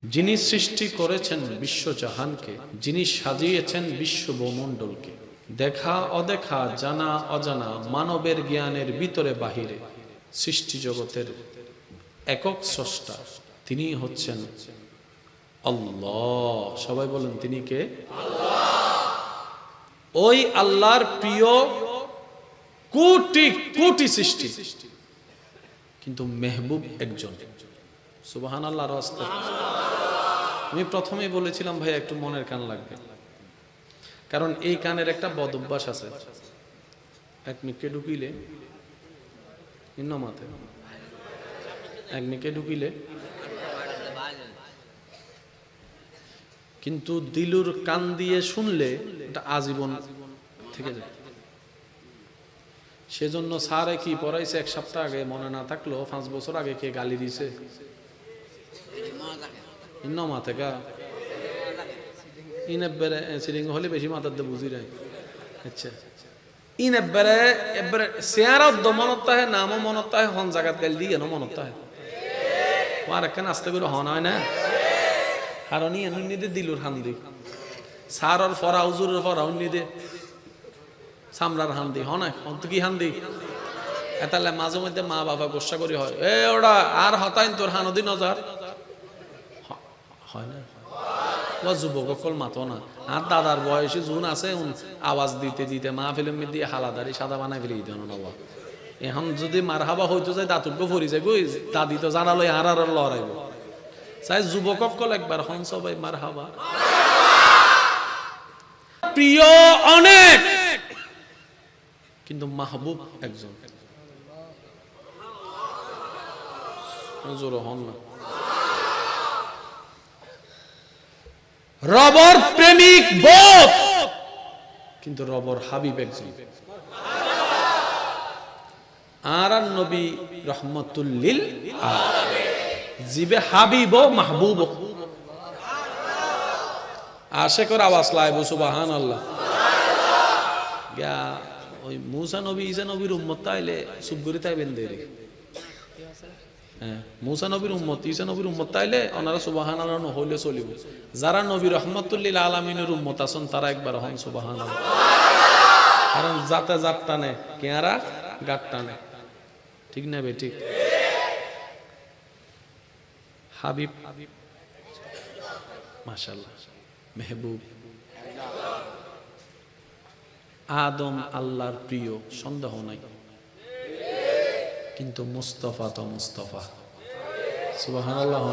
যিনি সৃষ্টি করেছেন বিশ্বজাহানকে, যিনি সাজিয়েছেন বিশ্ব ভূমণ্ডলকে, দেখা অদেখা, জানা অজানা, মানবের জ্ঞানের ভিতরে বাহিরে সৃষ্টি জগতের একক স্রষ্টা, তিনি হচ্ছেন আল্লাহ। সবাই বলেন তিনি কে? ওই আল্লাহর প্রিয় কোটি কোটি সৃষ্টি, কিন্তু মেহবুব একজন। সুবহানাল্লাহ। আমি প্রথমেই বলেছিলাম ভাই একটু মনের কান লাগবে, কারণ এই কানের একটা বদ অভ্যাস আছে। এক মিকে ঢুকিলে মাথে, এক মিকে ঢুকিলে কিন্তু দিলুর কান দিয়ে শুনলে এটা আজীবন থেকে যায়। সেজন্য স্যারে কি পড়াইছে এক সপ্তাহ আগে মনে না থাকলো 5 বছর আগে কে গালি দিছে মাথে গা ইনএব্বারে সিলিং হলে বেশি মাথার দিয়ে বুঝি নাই। আচ্ছা ইনএব্বারে এবারে চেয়ারত মনত তাহে, নামও মনত তাহে, হন জায়গাত গাল দিয়ে এনো মনত তাহে। আর একখান আস্তে করে হন হয় না, কারণ এনে দিলুর হান্দি সারর ফরা উজুরের ফরা অন্য দে সামরার হান্দি হনায় অন্ত কি হান্দি এতালে মাঝে মধ্যে মা বাবা গোসা করি হয় এ ওরা আর হতাইন তোর হানদি নজর হয় না। ও যুবক অকল মাতো না, আর দাদার বয়সে জুন আছে আওয়াজ দিতে দিতে মা ফিল্ম দিয়ে হালাদারি সাদা বানাই ফেলে দিতে নবা। এখন যদি মার হাবা হইতো যায় দাঁতুক ফরি যায় গই দাদি তো জানালো আর আর লড়াইব চাই যুবক অকল একবার হন সবাই মার হাবা। প্রিয় অনেক, কিন্তু মাহবুব একজন। জোর হন না। রবর প্রেমিক বোধ, কিন্তু রবর হাবিব একজন। আর নবী রহমতুল লিল আলামিন, জিবে হাবিব ও মাহবুব। আশেকর আওয়াজ লাইব সুবহানাল্লাহ। গা ওই মুসা নবী ঈসা নবীর উম্মত তাইলে সুবগুরি তাইবেন দেরি। হ্যাঁ, মুসা নবীর উম্মত ঈসা নবীর উম্মত তাইলে ওনারা সুবহানাল্লাহ নহইলে চলিব। যারা নবী রহমতুল লিল আলামিনের উম্মত আছেন তারা একবার হন সুবহানাল্লাহ। কারণ জাতে জাত টানে, কেয়ারা গাট টানে, ঠিক না বে ঠিক? হাবিব মাশাআল্লাহ, মেহবুব। আদম আল্লাহর প্রিয়, সন্দেহ নাই, কিন্তু মুস্তাফা তো মুস্তাফা। সুবহানাল্লাহ।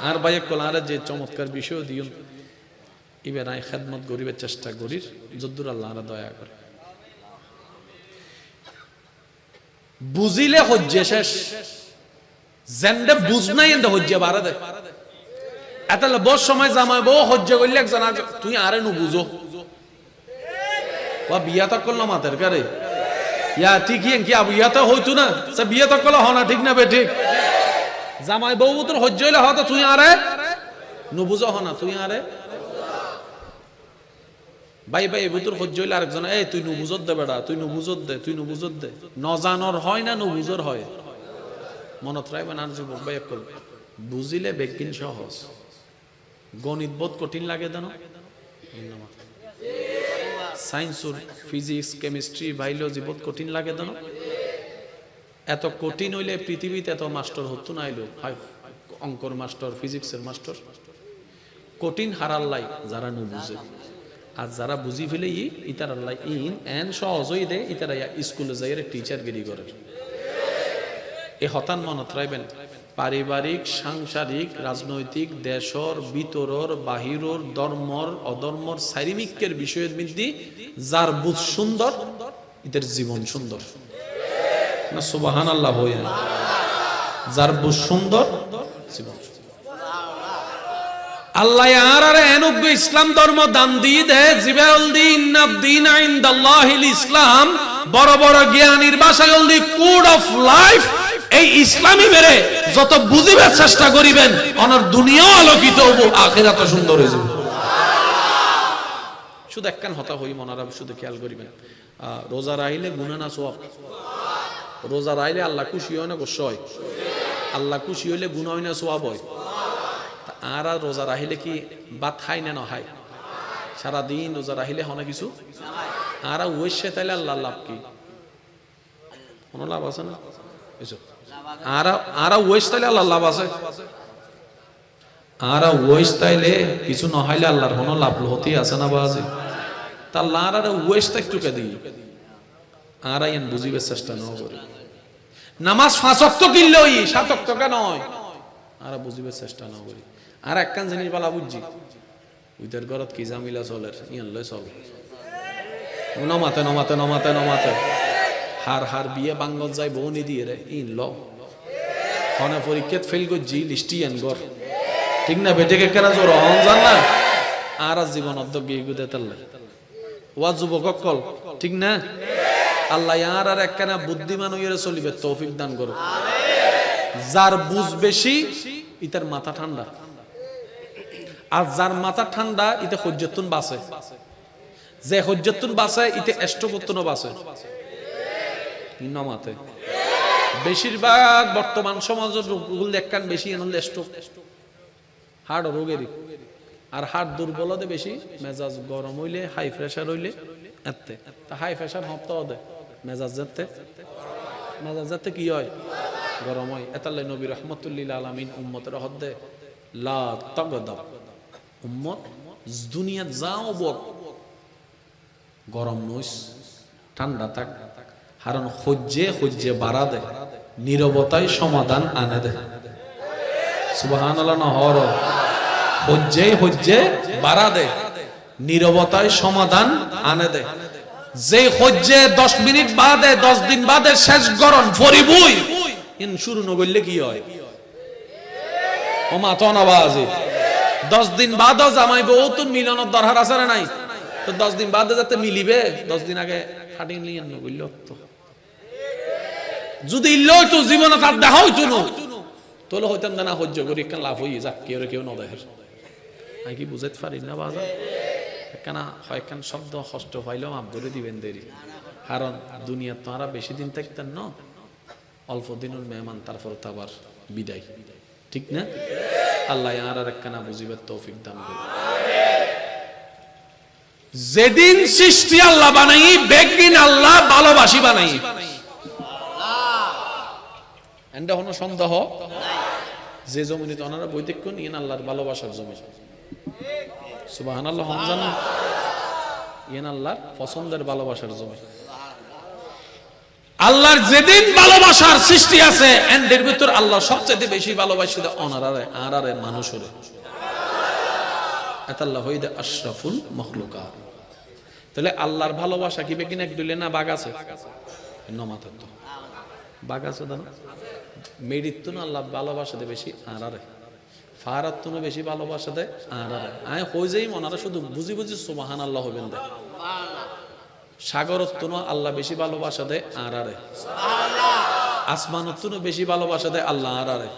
আর ভাই কোলার যে চমৎকার বিষয় দিও এবার আই খেদমত গরিবের চেষ্টা করির যদ্দুর আল্লাহ দয়া করে। বুঝিলে হজ্জে শেষ, জেন্ডে বুঝ নাই এন্ড হজ্জে বাড়া দেয়। এতালে বহু সময় জামাই বউ হজ্জে করলে একজন তুই আরে নু বুঝো বা বিয়া তো করলো মাতের কারে ইয়া ঠিক কি বিয়া তো হইতো না, বিয়া তো করলো হনা, ঠিক না বে ঠিক? জামাই বউ তোর হজ্জ হইলে হতো তুই আরে নু বুঝো হনা, তুই আরে ভাই ভাই বুতুর হজ্জ হইলে আরেকজন এই তুই নু বুঝত দে বেড়া, তুই নু বুঝত দে, তুই নু বুঝত দে। নজানর হয় না নু বুঝর হয়, মনত রাখবেন। আর যুবক ভাই করবে বুঝিলে বেগিন সহজ, গণিত বোধ কঠিন লাগে দেন। সায়েন্স, ফিজিক্স, কেমিস্ট্রি, বায়োলজি বোধ কঠিন লাগে দেন। এত কঠিন হইলে পৃথিবীতে এত মাস্টার হতো না, আইলো অঙ্কর মাস্টার, ফিজিক্সের মাস্টার। কঠিন হারার লাই যারা নু বুঝে, আর যারা বুঝি ফেলে ইতার আল্লাহ ইন এন সহজ হয়ে দেয়, ইতারা স্কুলে যাই টিচার গিরি করে। এ হতান মনত রাখবেন। পারিবারিক, সাংসারিক, রাজনৈতিক, দেশর ভিতরর বাহিরর, ধর্মর অধর্মর চারিমিকের বিষয়ের মধ্যে যার বুঝ সুন্দর, এদের জীবন সুন্দর না? সুবহানাল্লাহ। হই যার বুঝ সুন্দর, জীবন আল্লাহ আর এনুগ্য ইসলাম ধর্ম দান দিয়ে দে জিবাউল দিন নাবদিন ইনদাল্লাহিল ইসলাম। বড় বড় জ্ঞানীর ভাষায় দি কোড অফ লাইফ। এই ইসলামী মেরে যত বুঝিবার চেষ্টা করিবেন অনার দুনিয়াও আলোকিত হবো, আখিরাত সুন্দর হয়ে যাবে। শুধু একখান হতা হই মনারা শুধু খেয়াল করিবেন, রোজা রাইলে গুনাহ না সওয়াব? রোজা রাইলে আল্লাহ খুশি হয় না গোসা হয়? আল্লাহ খুশি হইলে গুনাহ হয় না সওয়াব হয়? আর রোজা রাহিলে কি ভাত খাই না নহাই? সারাদিন রোজা রাহিলে হনে কিছু আর ওয়েসে তাইলে আল্লাহ লাভ কি? কোনো লাভ আছে না? আর ওয়েস তাইলে আল্লাহ লাভ আছে? আর ওয়েস তাইলে কিছু নহাইলে আল্লাহর কোনো লাভ হতেই আছে না বাজে? তা আল্লাহ আর ওয়েসটা একটু কে দিই আর আইন বুঝিবার চেষ্টা ন করি। নামাজ 5 ওয়াক্ত কিনলেই 7 ওয়াক্ত কেন নয় আর বুঝিবার চেষ্টা ন করি। আর একখান জিনিস বলা বুঝছি, ওইটার ঘরত কি জামিলা চলে ইয়ান লয় চলে নমাতে নমাতে নমাতে নমাতে হার হার বিয়ে বাঙ্গল যায় বউ নি দিয়ে রে ইন ল হনে পরীক্ষাত ফেল করছি লিস্টি এন গর ঠিক না? বেটেকে কেনা জোর হন জান না আর জীবন অধ্যক্ষ গুদে তাল্লা ওয়া যুবক কল ঠিক না? আল্লাহ আর আর একখানা বুদ্ধিমান হইয়া চলিবে তৌফিক দান করো। যার বুঝ বেশি ইতার মাথা ঠান্ডা, আর যার মাথা ঠান্ডা ইতে হজ্জতুন বাসে, যে হজ্জতুন বাসে ইতে এষ্টপত্তন বাসে নমাতে। বেশিরভাগ বর্তমান সমাজের রোগগুলো একখান বেশি এনলে স্ট্রোক হার্ট রোগেরই। আর হার্ট দুর্বলতে বেশি, মেজাজ গরম হইলে হাই প্রেসার হইলে এতে তা হাই প্রেসার হপ্তাহ দে মেজাজ যেতে কি হয় গরম হয়। এতাল্লাই নবী রহমতুল্লিল আলামিন উম্মতের হদ্দে লা তাগদাব উম্মত দুনিয়াত যাও বক গরম নইস ঠান্ডা থাক, কারণ সহ্যে বাড়া দে, নীরবতায় সমাধান আনে দে। সুবহানাল্লাহ নহর সহ্যে বাড়া দে, নীরবতায় সমাধান আনে দে। যে সহ্যে 10 মিনিট বাদে 10 দিন বাদে শেষ গরম ফরিবই ইন শুরু নগরলে কি হয় ও মাথা নবাজি 10 দিন বাদও জামাই বউ তো মিলনের দরকার আছে না নাই? তো 10 দিন বাদে যাতে মিলিবে 10 দিন আগে খাটিয়ে নিয়ে নগরল তো যদি লই তো জীবনে তার দেখা হইতো না তোলে হইতাম না সহ্য করি কেন লাভ হই যাক কেউ না দেখে আমি কি বুঝাইতে পারি না বাজার কেনা হয়খান শব্দ কষ্ট পাইলেও মাপ করে দিবেন দেরি, কারণ দুনিয়া তো আর বেশি দিন থাকতেন না, অল্প দিনের মেহমান তারপর তো আবার বিদায় ঠিক না? আল্লাহ আর একখানা বুঝিবার তৌফিক দান করুন। যেদিন সৃষ্টি আল্লাহ বানাই বেগিন আল্লাহ ভালোবাসি বানাই এন্ডা হনো সন্দেহ যে জমিনে তো ওনারা বৈদিক্য নিয়ে আল্লাহর ভালোবাসার জমি। সুবহানাল্লাহ হন জানা ইয়েন আল্লাহর পছন্দের ভালোবাসার জমি। আল্লাহর যেদিন ভালোবাসার সৃষ্টি আছে এন্ডের ভিতর আল্লাহ সবচেয়ে বেশি ভালোবাসে অনারারে আরারে মানুষরে। আল্লাহ হইদে আশরাফুল মখলুকাত। তাহলে আল্লাহর ভালোবাসা কি বেকিন এক দুলে না বাগ আছে নমাত তো বাগ আছে দাও মেডিত না আল্লাহ ভালোবাসা দে বেশি আরারে ফারাত তো বেশি ভালোবাসা দেয় আরারে আয় হই যাই মনারা শুধু বুঝি সুবহানাল্লাহ হবেন দে সাগরত্ব আল্লাহ বেশি ভালোবাসা দেয় আরারে আসমানত্ব বেশি ভালোবাসা দেয় আল্লাহ আরারে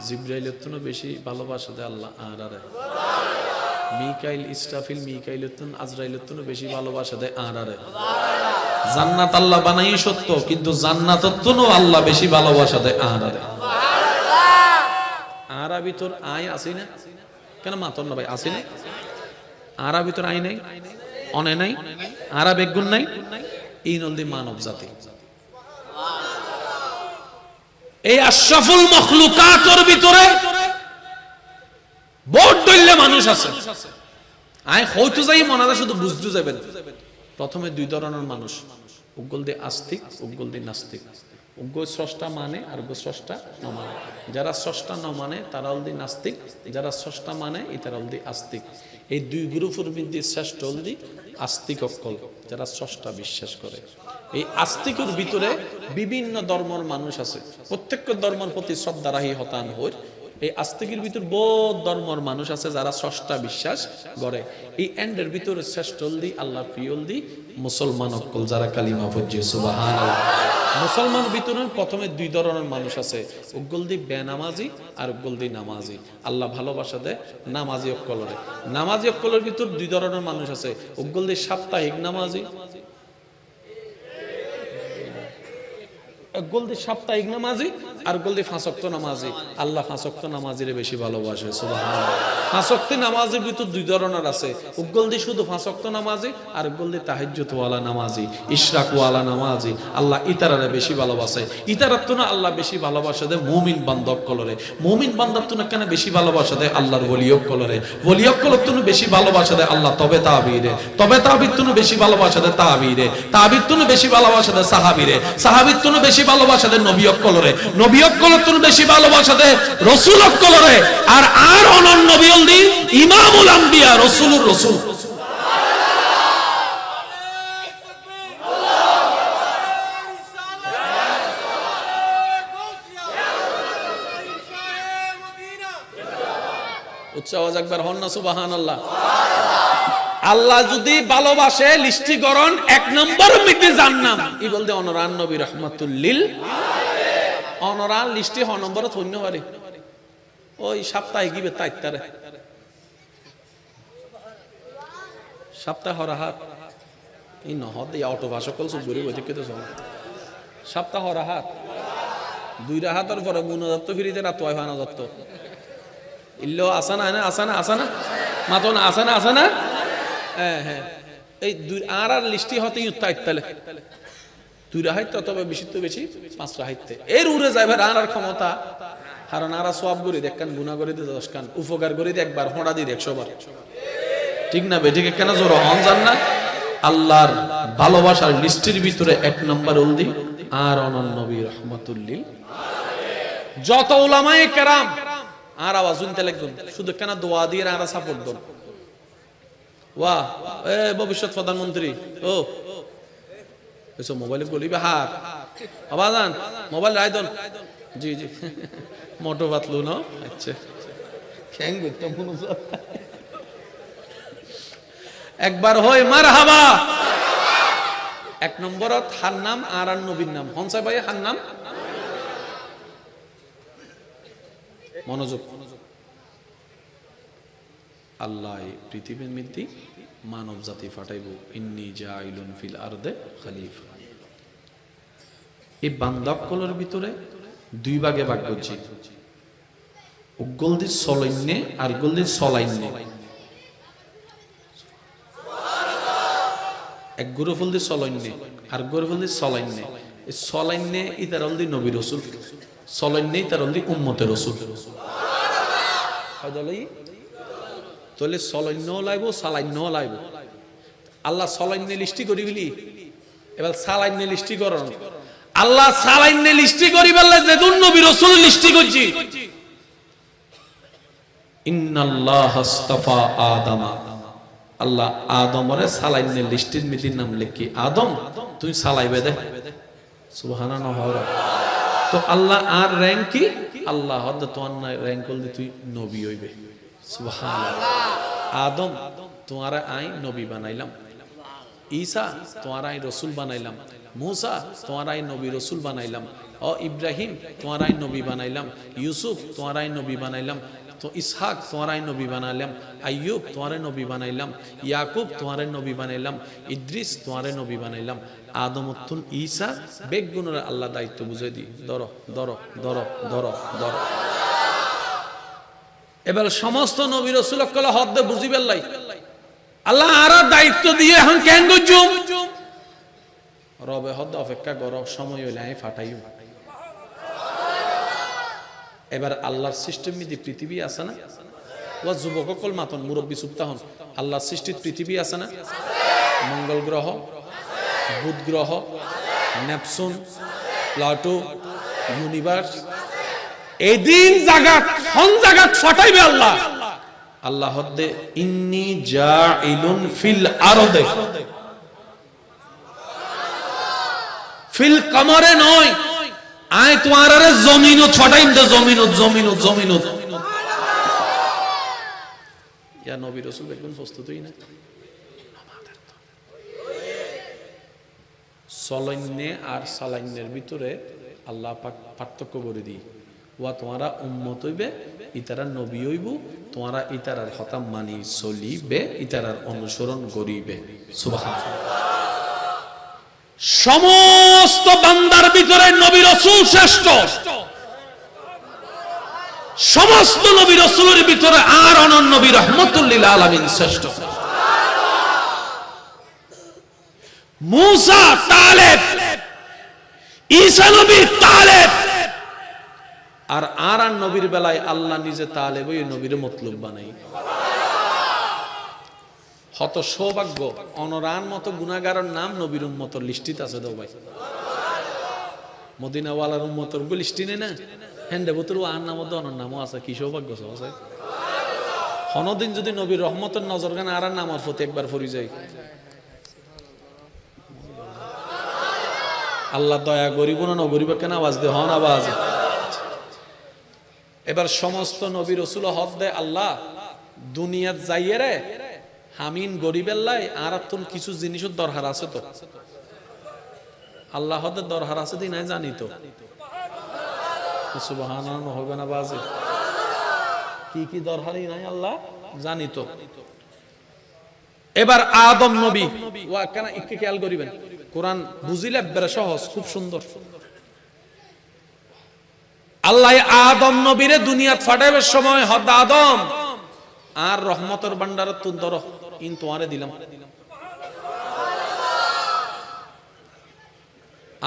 জিব্রাইলত্ব বেশি ভালোবাসা দেয় আল্লাহ আরারে মিকাইল ইসরাফিল মিকাইলত্ব আজরাইলত্ব বেশি ভালোবাসা দেয় আরারে জান্নাত আল্লাহ বানাই সত্য কিন্তু জান্নাতত্ব আল্লাহ বেশি ভালোবাসা দেয় আরারে আরা ভিতর আয় আসি না কেন মাতন না ভাই আসি না আরা ভিতর আই নাই অনে নাই আরা বেগুন নাই এই নলদি মানব জাতি এই আশরাফুল মখলুকাতের ভিতরে বহুত দৈল্য মানুষ আছে আয় হয়তো যাই মনারা শুধু বুঝতে যাবেন। প্রথমে দুই ধরনের মানুষ, উগ্গল দিয়ে আস্তিক উগ্গল দিয়ে নাস্তিক। উগ্গ স্রষ্টা মানে আর উগ্গ স্রষ্টা ন মানে। যারা স্রষ্টা ন মানে তারা অলদি নাস্তিক, যারা স্রষ্টা মানে তারা অলদি আস্তিক। এই দুই গ্রুপের মধ্যে শ্রেষ্ঠ অলদি আস্তিক অক্কল, যারা স্রষ্টা বিশ্বাস করে। এই আস্তিকের ভিতরে বিভিন্ন ধর্মের মানুষ আছে, প্রত্যেক ধর্মের প্রতি শ্রদ্ধা রাহি হতান হই। এই আস্তিকের ভিতর বহুত ধর্মের মানুষ আছে যারা স্রষ্টা বিশ্বাস করে। এই এন্ডের ভিতরে শ্রেষ্ঠ অলদি আল্লাহ প্রিয় অলদি মুসলমান অক্কল, যারা কালিমা পড়ছে সুবহানাল্লাহ। মুসলমান ভিতরে প্রথমে দুই ধরনের মানুষ আছে, উগ্গলদি বেনামাজি আর উগ্গলদি নামাজি। আল্লাহ ভালোবাসা দেয় নামাজি অক্কলরে। নামাজি অক্কলের ভিতর দুই ধরনের মানুষ আছে, উগ্গলদি সাপ্তাহিক নামাজি এক গোলদি সাপ্তাহিক নামাজি আর গোলদি 5 ওয়াক্ত নামাজি। আল্লাহ 5 ওয়াক্ত নামাজিরে বেশি ভালোবাসে, সুবহানাল্লাহ। 5 ওয়াক্ত নামাজের ভিতর দুই ধরনের আছে, গোলদি শুধু 5 ওয়াক্ত নামাজি আর গোলদি তাহাজ্জুদ ওয়ালা নামাজি, ইশরাক ওয়ালা নামাজি। আল্লাহ ইতারারে বেশি ভালোবাসে। ইতারাত তো না আল্লাহ বেশি ভালোবাসে দে মুমিন বান্দব কলরে। মুমিন বান্দার তো না কেন বেশি ভালোবাসে দে আল্লাহর ওলিয়ক কলরে। ওলিয়ক কলর তো বেশি ভালোবাসে দে আল্লাহ তবে তাবিরে। তবে তাবির তো বেশি ভালোবাসে দে তাবিরে। তাবির তো বেশি ভালোবাসে দে সাহাবীরে। সাহাবীর তো বেশি ভালোবাসা দেয় নবী অক্কলরে। নবী অক্কলর তো বেশি ভালোবাসা দেয় রাসূল অক্কলরে। আর অনন্য নবী হলদি ইমামুল আম্বিয়া রাসূলুর রাসূল। উচ্চ আওয়াজ একবার হন না সুবহানাল্লাহ। আল্লাহ যদি ভালোবাসে লিস্টিকরণ 1 নম্বর মিটে জান্নাম ই বলতে অনরান নবী রাহমাতুল লিল অনরান লিস্টি হ নম্বর ধন্য পারে ওই সপ্তাহে গিবে তাইতারে সপ্তাহ রাহাত ই নহদ এই অটো ভাষা কল সব গরি বইতে কেতে সব সপ্তাহ রাহাত 2 রাহাতের পরে মুনাজাত ফিরিতে রাত হয় না দত্ত ইল্লো আসানা না আসানা আসানা মাতন আসানা আসানা। হ্যাঁ এই দুই আর লিস্টি হতে ইত্তাইতালে 2 রাহাত তবে বেশি তো বেশি 5 রাহাতে এর উড়ে যাইবে আর ক্ষমতা কারণ আর সওয়াব করে দেখকান গুনাহ করে দে 10 কান উপকার করে দে একবার হোঁড়া দি 100 বার ঠিক না বেঠিক কেন জোর হন জান না। আল্লাহর ভালোবাসার লিস্টের ভিতরে 1 নম্বর উলদি আর অনন্য নবী রাহমাতুল লিল আলামিন। যত উলামায়ে কেরাম আর আওয়াজ শুনতে লাগবেন শুধু কেন দোয়া দিয়ে আর সাপোর্ট দেন। वाह ए भविष्यत प्रधानमंत्री ओ ऐसा मोबाइल बोली हाथ आवाजान मोबाइल राय दन जी जी मोटो बात लो ना अच्छा खेंग बिकता मुनुसा एक बार होय मारहाबा 1 नंबर हार नाम आरान नबीर नाम हंसा भाई हार नाम मनोযোগ। আল্লাহ পৃথিবীর মধ্যে মানব জাতি ফাটাইব ইন্নী জাইলুন ফিল আরদে খলিফা। এই বান্দাকলের ভিতরে 2 ভাগে ভাগ করছি, গলদি সলাইনে আর গলদি সলাইনে। এক গ্রুপ হলদি সলাইনে আর গ্রুপ হলদি সলাইনে। এই সলাইনে ইতার হলদি নবী রাসূল, সলাইনে ইতার হলদি উম্মতে রাসূল। হয়দলাই তাহলে সলাইন্য লাইব সালাইন্য লাইব। আল্লাহ সলাইন্য লিস্টি করি বলি এবার সালাইন্য লিস্টি করন। আল্লাহ সালাইন্য লিস্টি করি বললে যেদুন নবী রাসূল লিস্টি করছি। ইন্নাল্লাহ আস্তাফা আদামা, আল্লাহ আদমরে সালাইন্য লিস্টির মিলির নাম লিখি আদম তুই সালাইবে দে সুবহানাল্লাহ। তো আল্লাহ আর র‍্যাঙ্ক কি আল্লাহ হদ তোমার র‍্যাঙ্ক করলে তুই নবী হইবে সুবহানাল্লাহ। आदम तुम्हारा आई नबी बनाइलाम, ईसा तुम्हारा आई रसूल बनाइलाम, मूसा तुम्हारा आई नबी रसूल बनाइलाम, और इब्राहिम तुम्हारा आई नबी बनाइलाम, यूसुफ तुम्हारा आई नबी बनाइलाम, तो इसहाक तुम्हारा आई नबी बनाइलाम, अय्यूब तुम्हारे नबी बनाइलाम, याकूब तुम्हारे नबी बनाइलाम, इद्रिस तुम्हारे नबी बनाइलाम। आदम तुन ईसा बेगुनर अल्लाह दायित्व बुझे दी धरो धरो धरो धरो धरो। এবার সমস্ত নবী রাসূল কলে হদ বুঝিবেল লাই আল্লাহ আর দায়িত্ব দিয়ে এখন কেন গজুম রবে হদ অপেক্ষা কর সময় হইলে আমি ফাটাইও। এবার আল্লাহর সিস্টেম মিদি পৃথিবী আছে না ও যুবক কল মাতন মুরব্বী সুপ্তা হন। আল্লাহর সৃষ্টিত পৃথিবী আছে না, মঙ্গল গ্রহ, বুধ গ্রহ, নেপচুন, প্লুটো, ইউনিভার্স। এদিন জাগাত হন জাগাত ফাটাইবে আল্লাহ। আল্লাহ হদে ইন্নী জাইলুন ফিল আরদে, ফিল কমরে নয় আয় তোমার আরে জমিনও ছটাইম দে জমিনও জমিনও জমিনও। ইয়া নবী রাসূল একদম প্রস্তুতই না। সলাইনে আর সালাইনের ভিতরে আল্লাহ পাক পার্থক্য করে দিই। ওয়া তোমারা উম্মত হইবে, ইতারা নবী হইব, তোমারা ইতারার কথা মানি চলিবে, ইতারার অনুসরণ করিবে। সুবহানাল্লাহ। সমস্ত বান্দার ভিতরে নবী রাসূল শ্রেষ্ঠ, সমস্ত নবী রাসূলের ভিতরে আর অনন্য নবী রাহমাতুল লিল আলামিন শ্রেষ্ঠ। মুসা তালেব, ঈসা নবী তালেব, আর নবীর বেলায় আল্লাহ নিজে তালেব ওই নবীর মতলব বানাই। হত সৌভাগ্য অনরান মতো গুনাহগারের নাম নবীর উম্মতের লিস্টিত আছে দাও ভাই। মদিনাওয়ালার উম্মতের লিস্টি নেই না, হেন্ডে বুতুর আর নাম অনর নামও আছে, কি সৌভাগ্য আছে। হনদিন যদি নবীর রহমতের নজর গান আর নামার প্রতি একবার ফরি যায়, আল্লাহ দয়া গরিব না গরিব কেন আওয়াজ দে হন আওয়াজ। এবার সমস্ত নবী রাসূল হদ দে আল্লাহ দুনিয়াত যাইয়ে রে হামিন গরিবের লাই আর তুন কিছু জিনিসের দরকার আছে তো আল্লাহ হদের দরকার আছে দি নাই জানি তো সুবহানাল্লাহ হবে না বাজে কি কি দরকারই নাই আল্লাহ জানি তো। এবার আদম নবী ওয়া কেন একটু খেয়াল করিবেন, কোরআন বুঝিলে বের সহজ, খুব সুন্দর। আল্লাহ আদম নবীরে দুনিয়াত ফাটাইবার সময় হদ আদম আর রহমতের ভান্ডার তুন ধর ইন তোমারে দিলাম।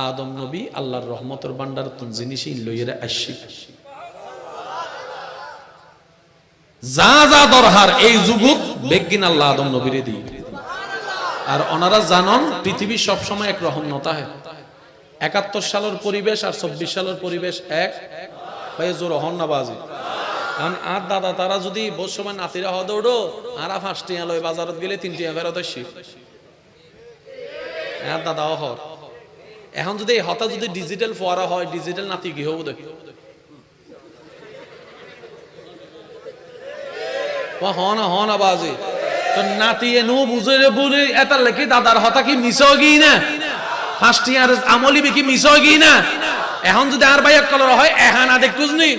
আদম নবী আল্লাহর রহমতের ভান্ডার তুন জিনিসই লইরে আসি, যা যা দরকার এই যুগত বেগিন আল্লাহ আদম নবীরে দিই। আর ওনারা জানন পৃথিবী সব সময় এক রকম নতা হয়। ৭১ সালের পরিবেশ আর ২৪ সালের পরিবেশ এক ভাই জোর হন না বাজি। কারণ আর দাদা তারা যদি বর্ষমান নাতিরা হদ ওড়ো আর ৫ টিয়া লয় বাজারত গেলে ৩ টিয়া ফেরত আসি আর দাদাও হর। এখন যদি এই হতা যদি ডিজিটাল ফোয়ারা হয়, ডিজিটাল নাতি কি হবো দেখি হন আবাজি তো নাতি এনো বুঝে বুঝে এটার লেখি দাদার হতা কি মিস গি না ৫ টিয়ার আমলি বেকি মিস গি না। এখন যদি আর ভাই এক কলর হয় এহানা দেখতুস নি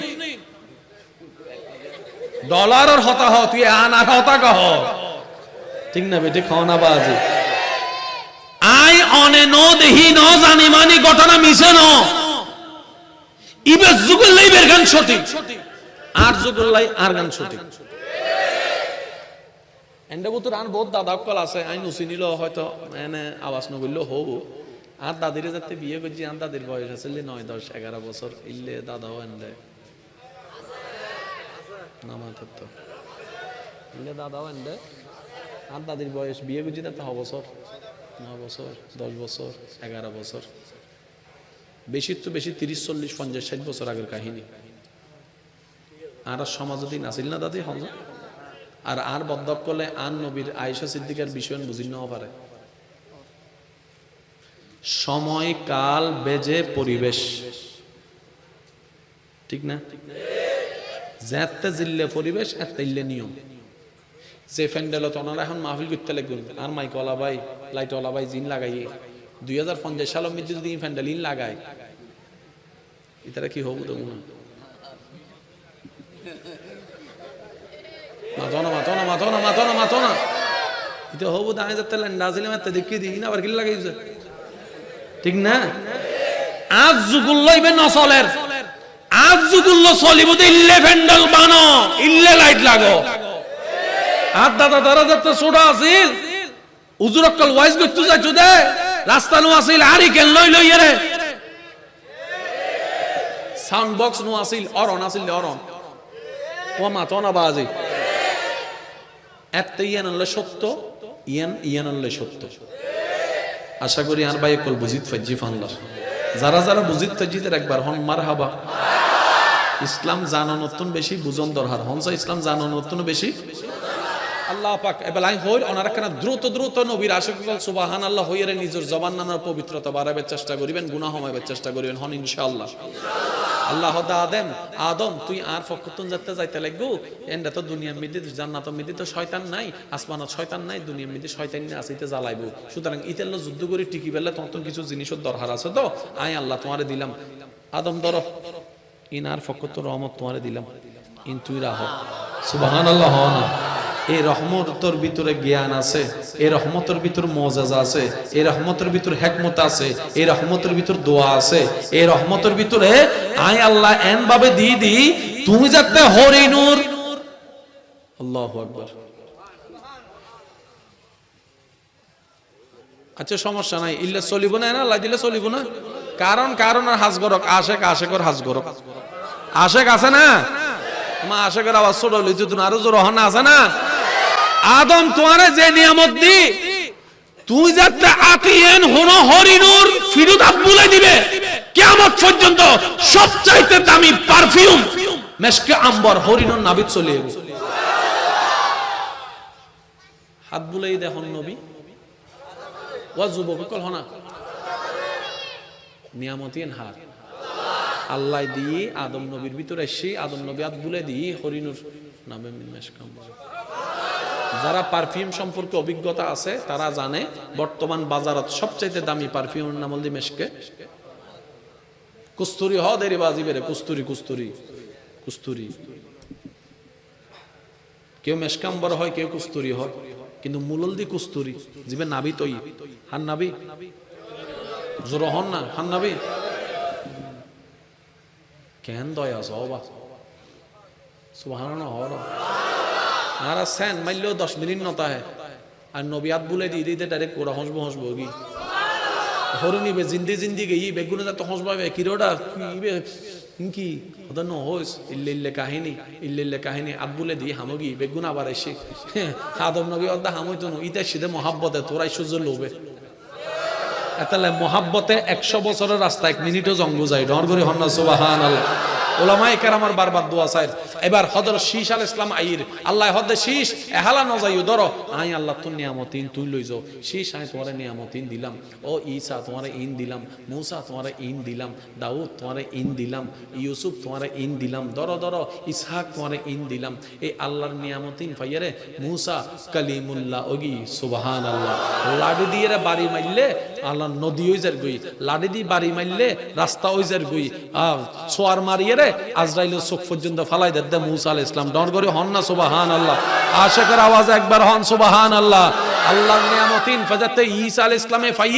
ডলারের হতা হ তুই এহানা হতা কহ ঠিক না বেটি খাওয়া বাজি। আই অনে নো দেহি ন জানি মানি ঘটনা মিছে ন ইবে যুগল লাইবের গান সঠিক আর যুগল লাই আর গান সঠিক। এন্ডে বুতুর আন বহুত দাদা কল আছে আই নুসি নিল হয়তো এনে আওয়াজ নগরল হব। আর দাদিরে যাতে বিয়ে করছি আর দাদির বয়স আছে ৯ ১০ ১১ বছর ইল্লে দাদাও এন্ডে নামাতে তো ইল্লে দাদাও এন্ডে আর দাদির বয়স বিয়ে করছি তাতে ৯ বছর ৯ বছর ১০ বছর ১১ বছর বেশি তো বেশি ৩০ ৪০ ৫০ ৬০ বছর আগের কাহিনী। আর সমাজদিন আসিল না দাদি হন আর বদক করলে আন নবীর আয়েশা সিদ্দিকার বিষয় বুঝি নাও পারে। সময় কাল বেজে পরিবেশ ঠিক না, যেতে জিল্লে পরিবেশ এতইলে নিয়ম। যে ফ্যান্ডেল ওনারা এখন মাহফিল করতে লাগবেন আর মাইকওয়ালা ভাই লাইটওয়ালা ভাই জিন লাগাই ২০৫০ সালের মধ্যে যদি ফ্যান্ডেল ইন লাগায় এটা কি হবো তো মনে মাথো না এটা হবো দাঁড়িয়ে যাতে ল্যান্ডা আসলে মাত্র দেখিয়ে দিই না আবার কি লাগাইছে ঠিক না। আজ যুগুল্লো ইবে নসলের আজ যুগুল্লো চলিব ইল্লে ফ্যান্ডেল বানো ইল্লে লাইট লাগো। আর দাদা তারা যাতে ছোট আছিল উজুরক্কল ওয়াইজ করতে যাইছো দে রাস্তা নো আছিল আরি কেন লই রে সাউন্ড বক্স নো আছিল অরন আছিল অরন ও মাথো না বাজি এত ইয়ান আল্লাহ সত্য ইয়ান আল্লাহ সত্য। আশা করি আর ভাই কল বুঝিত ফাজি ফানলা যারা যারা বুঝিত ফাজিতের একবার হন মারহাবা। ইসলাম জানা নতুন বেশি বুঝন দরকার হনসা ইসলাম জানা নতুন বেশি আল্লাহ পাক এবেলাই হই ওনারা কেন দ্রুত দ্রুত নবীর আশিকগণ সুবহানাল্লাহ হইরে নিজের জবান নানার পবিত্রতা বাড়াবার চেষ্টা করিবেন, গুনাহ কমাবার চেষ্টা করিবেন হন ইনশাআল্লাহ। আল্লাহ আদম তুই আর ফকতুন যাইতে লাগবো এন্ডা তো দুনিয়ার মধ্যে জান্নাতের মধ্যে তো শয়তান নাই, আসমানত শয়তান নাই, দুনিয়ার মধ্যে শয়তান নিয়ে আসিতে জ্বালাইবো। সুতরাং ইতেল্লো যুদ্ধ করে টিকি পেলে তখন কিছু জিনিসের দরকার আছে তো আই আল্লাহ তোমারে দিলাম আদম ধরো ইন আর ফকতুর রহমত তোমারে দিলাম ইন তুই রাহ সুবহানাল্লাহ। হ না এই রহমতের ভিতরে জ্ঞান আছে, এই রহমতের ভিতর মুআজিজা আছে, এই রহমতের ভিতর হিকমত আছে, এই রহমতের ভিতর দোয়া আছে, এই রহমতের ভিতরে আই আল্লাহ এন ভাবে দি তুমি যাতে হরিনুর। আল্লাহু আকবার। আচ্ছা সমস্যা নাই, ইল্লা চলিব না, আল্লাহ দিলে চলিব না। কারণ আর হাজ গরক আশেকর হাজ গরক আশেক আছে না, মা আশেকের আওয়াজ ছোট হইলে যদি আরো জোর হন আছে না। আদম তোমারে যে নিয়ামত দি তুই যাতে আতিয়েন হনো হরিনুর ফিরুত আব্বুলে দিবে কিয়ামত পর্যন্ত সবচাইতে দামি পারফিউম মেশকে আম্বর হরিনুর নাবিত চলে যাবে। হাত বুলাই দেখুন নবী ওয়া যুবক কল হনা নিয়ামতিন হাত আল্লাহ দিয়ে আদম নবীর ভিতরে এসে আদম নবী হাত বুলে দিয়ে হরিনুর নামে মেশকে আম্বর। যারা পারফিউম সম্পর্কে অভিজ্ঞতা আছে তারা জানে বর্তমান বাজারত সবচাইতে দামি পারফিউমের নাম হল মেশকে কুস্তুরি। হ দেরি বাজি বেরে কুস্তুরি কুস্তুরি কুস্তুরি। কেউ মেশকাম্বর হয়, কেউ কুস্তুরি হয়, কিন্তু মূললদি কুস্তুরি জিবে নাবি তৈ হান নাবি জোর হন না হান নাবি কেন দয়া সবা সুবহানাল্লাহ হর আর সেন মাইলেও 10 মিনিট নতা হয় আর নবিয়াত বলে দিয়ে দিতে ডাইরেক্ট ওরা হসবো কি হরুনিবে জিন্দি গই বেগুনে তো হসবাবে কিরোটা কি ওদন হোস ইল্লে কাহিনী আব্বুলে দি হামগি বেগুন আবার এসে আদম নবী অদা হামইতো ন ইতা সিধে মহাব্বতে তোরাই সূর্য লোবে এতালে মহাব্বতে 100 বছরের রাস্তা 1 মিনিটও জঙ্গ যায় ডর করে হন্না সুবহানাল্লাহ। ওলামায়ে কেরামের বারবার দোয়া চাই। এবার হযরত শীশ আলাইহিস সালাম আইর আল্লাহ হদে শীশ এহালা ন যাইও ধরো আই আল্লাহ তোর নিয়ামতিন তুই লই যাও। শীশ আই তোমারে নিয়ামতিন দিলাম, ও ঈসা তোমারে ইন দিলাম, মুসা তোমারে ইন দিলাম, দাউদ তোমারে ইন দিলাম, ইউসুফ তোমারে ইন দিলাম, ধরো ইসহাক তোমারে ইন দিলাম। এই আল্লাহর নিয়ামতিন ফাইয়ারে মুসা কালিমুল্লাহ ওগি সুবহানাল্লাহ। লাডি দিয়ে বাড়ি মারলে আল্লাহ নদী হই যার গই, লাডি দিয়ে বাড়ি মারলে রাস্তা হই যার গই, সোয়ার মারিয়ে আজরাইল চোখ পর্যন্ত ফালাই দে মুসা আলাইহিস সালাম ডর করে হন না সুবহানাল্লাহ। আশিকের আওয়াজ একবার হন সুবহানাল্লাহ। আল্লাহর নিয়ামতিন ফাজাতে ঈসা আলাইহিস সালামে ফাই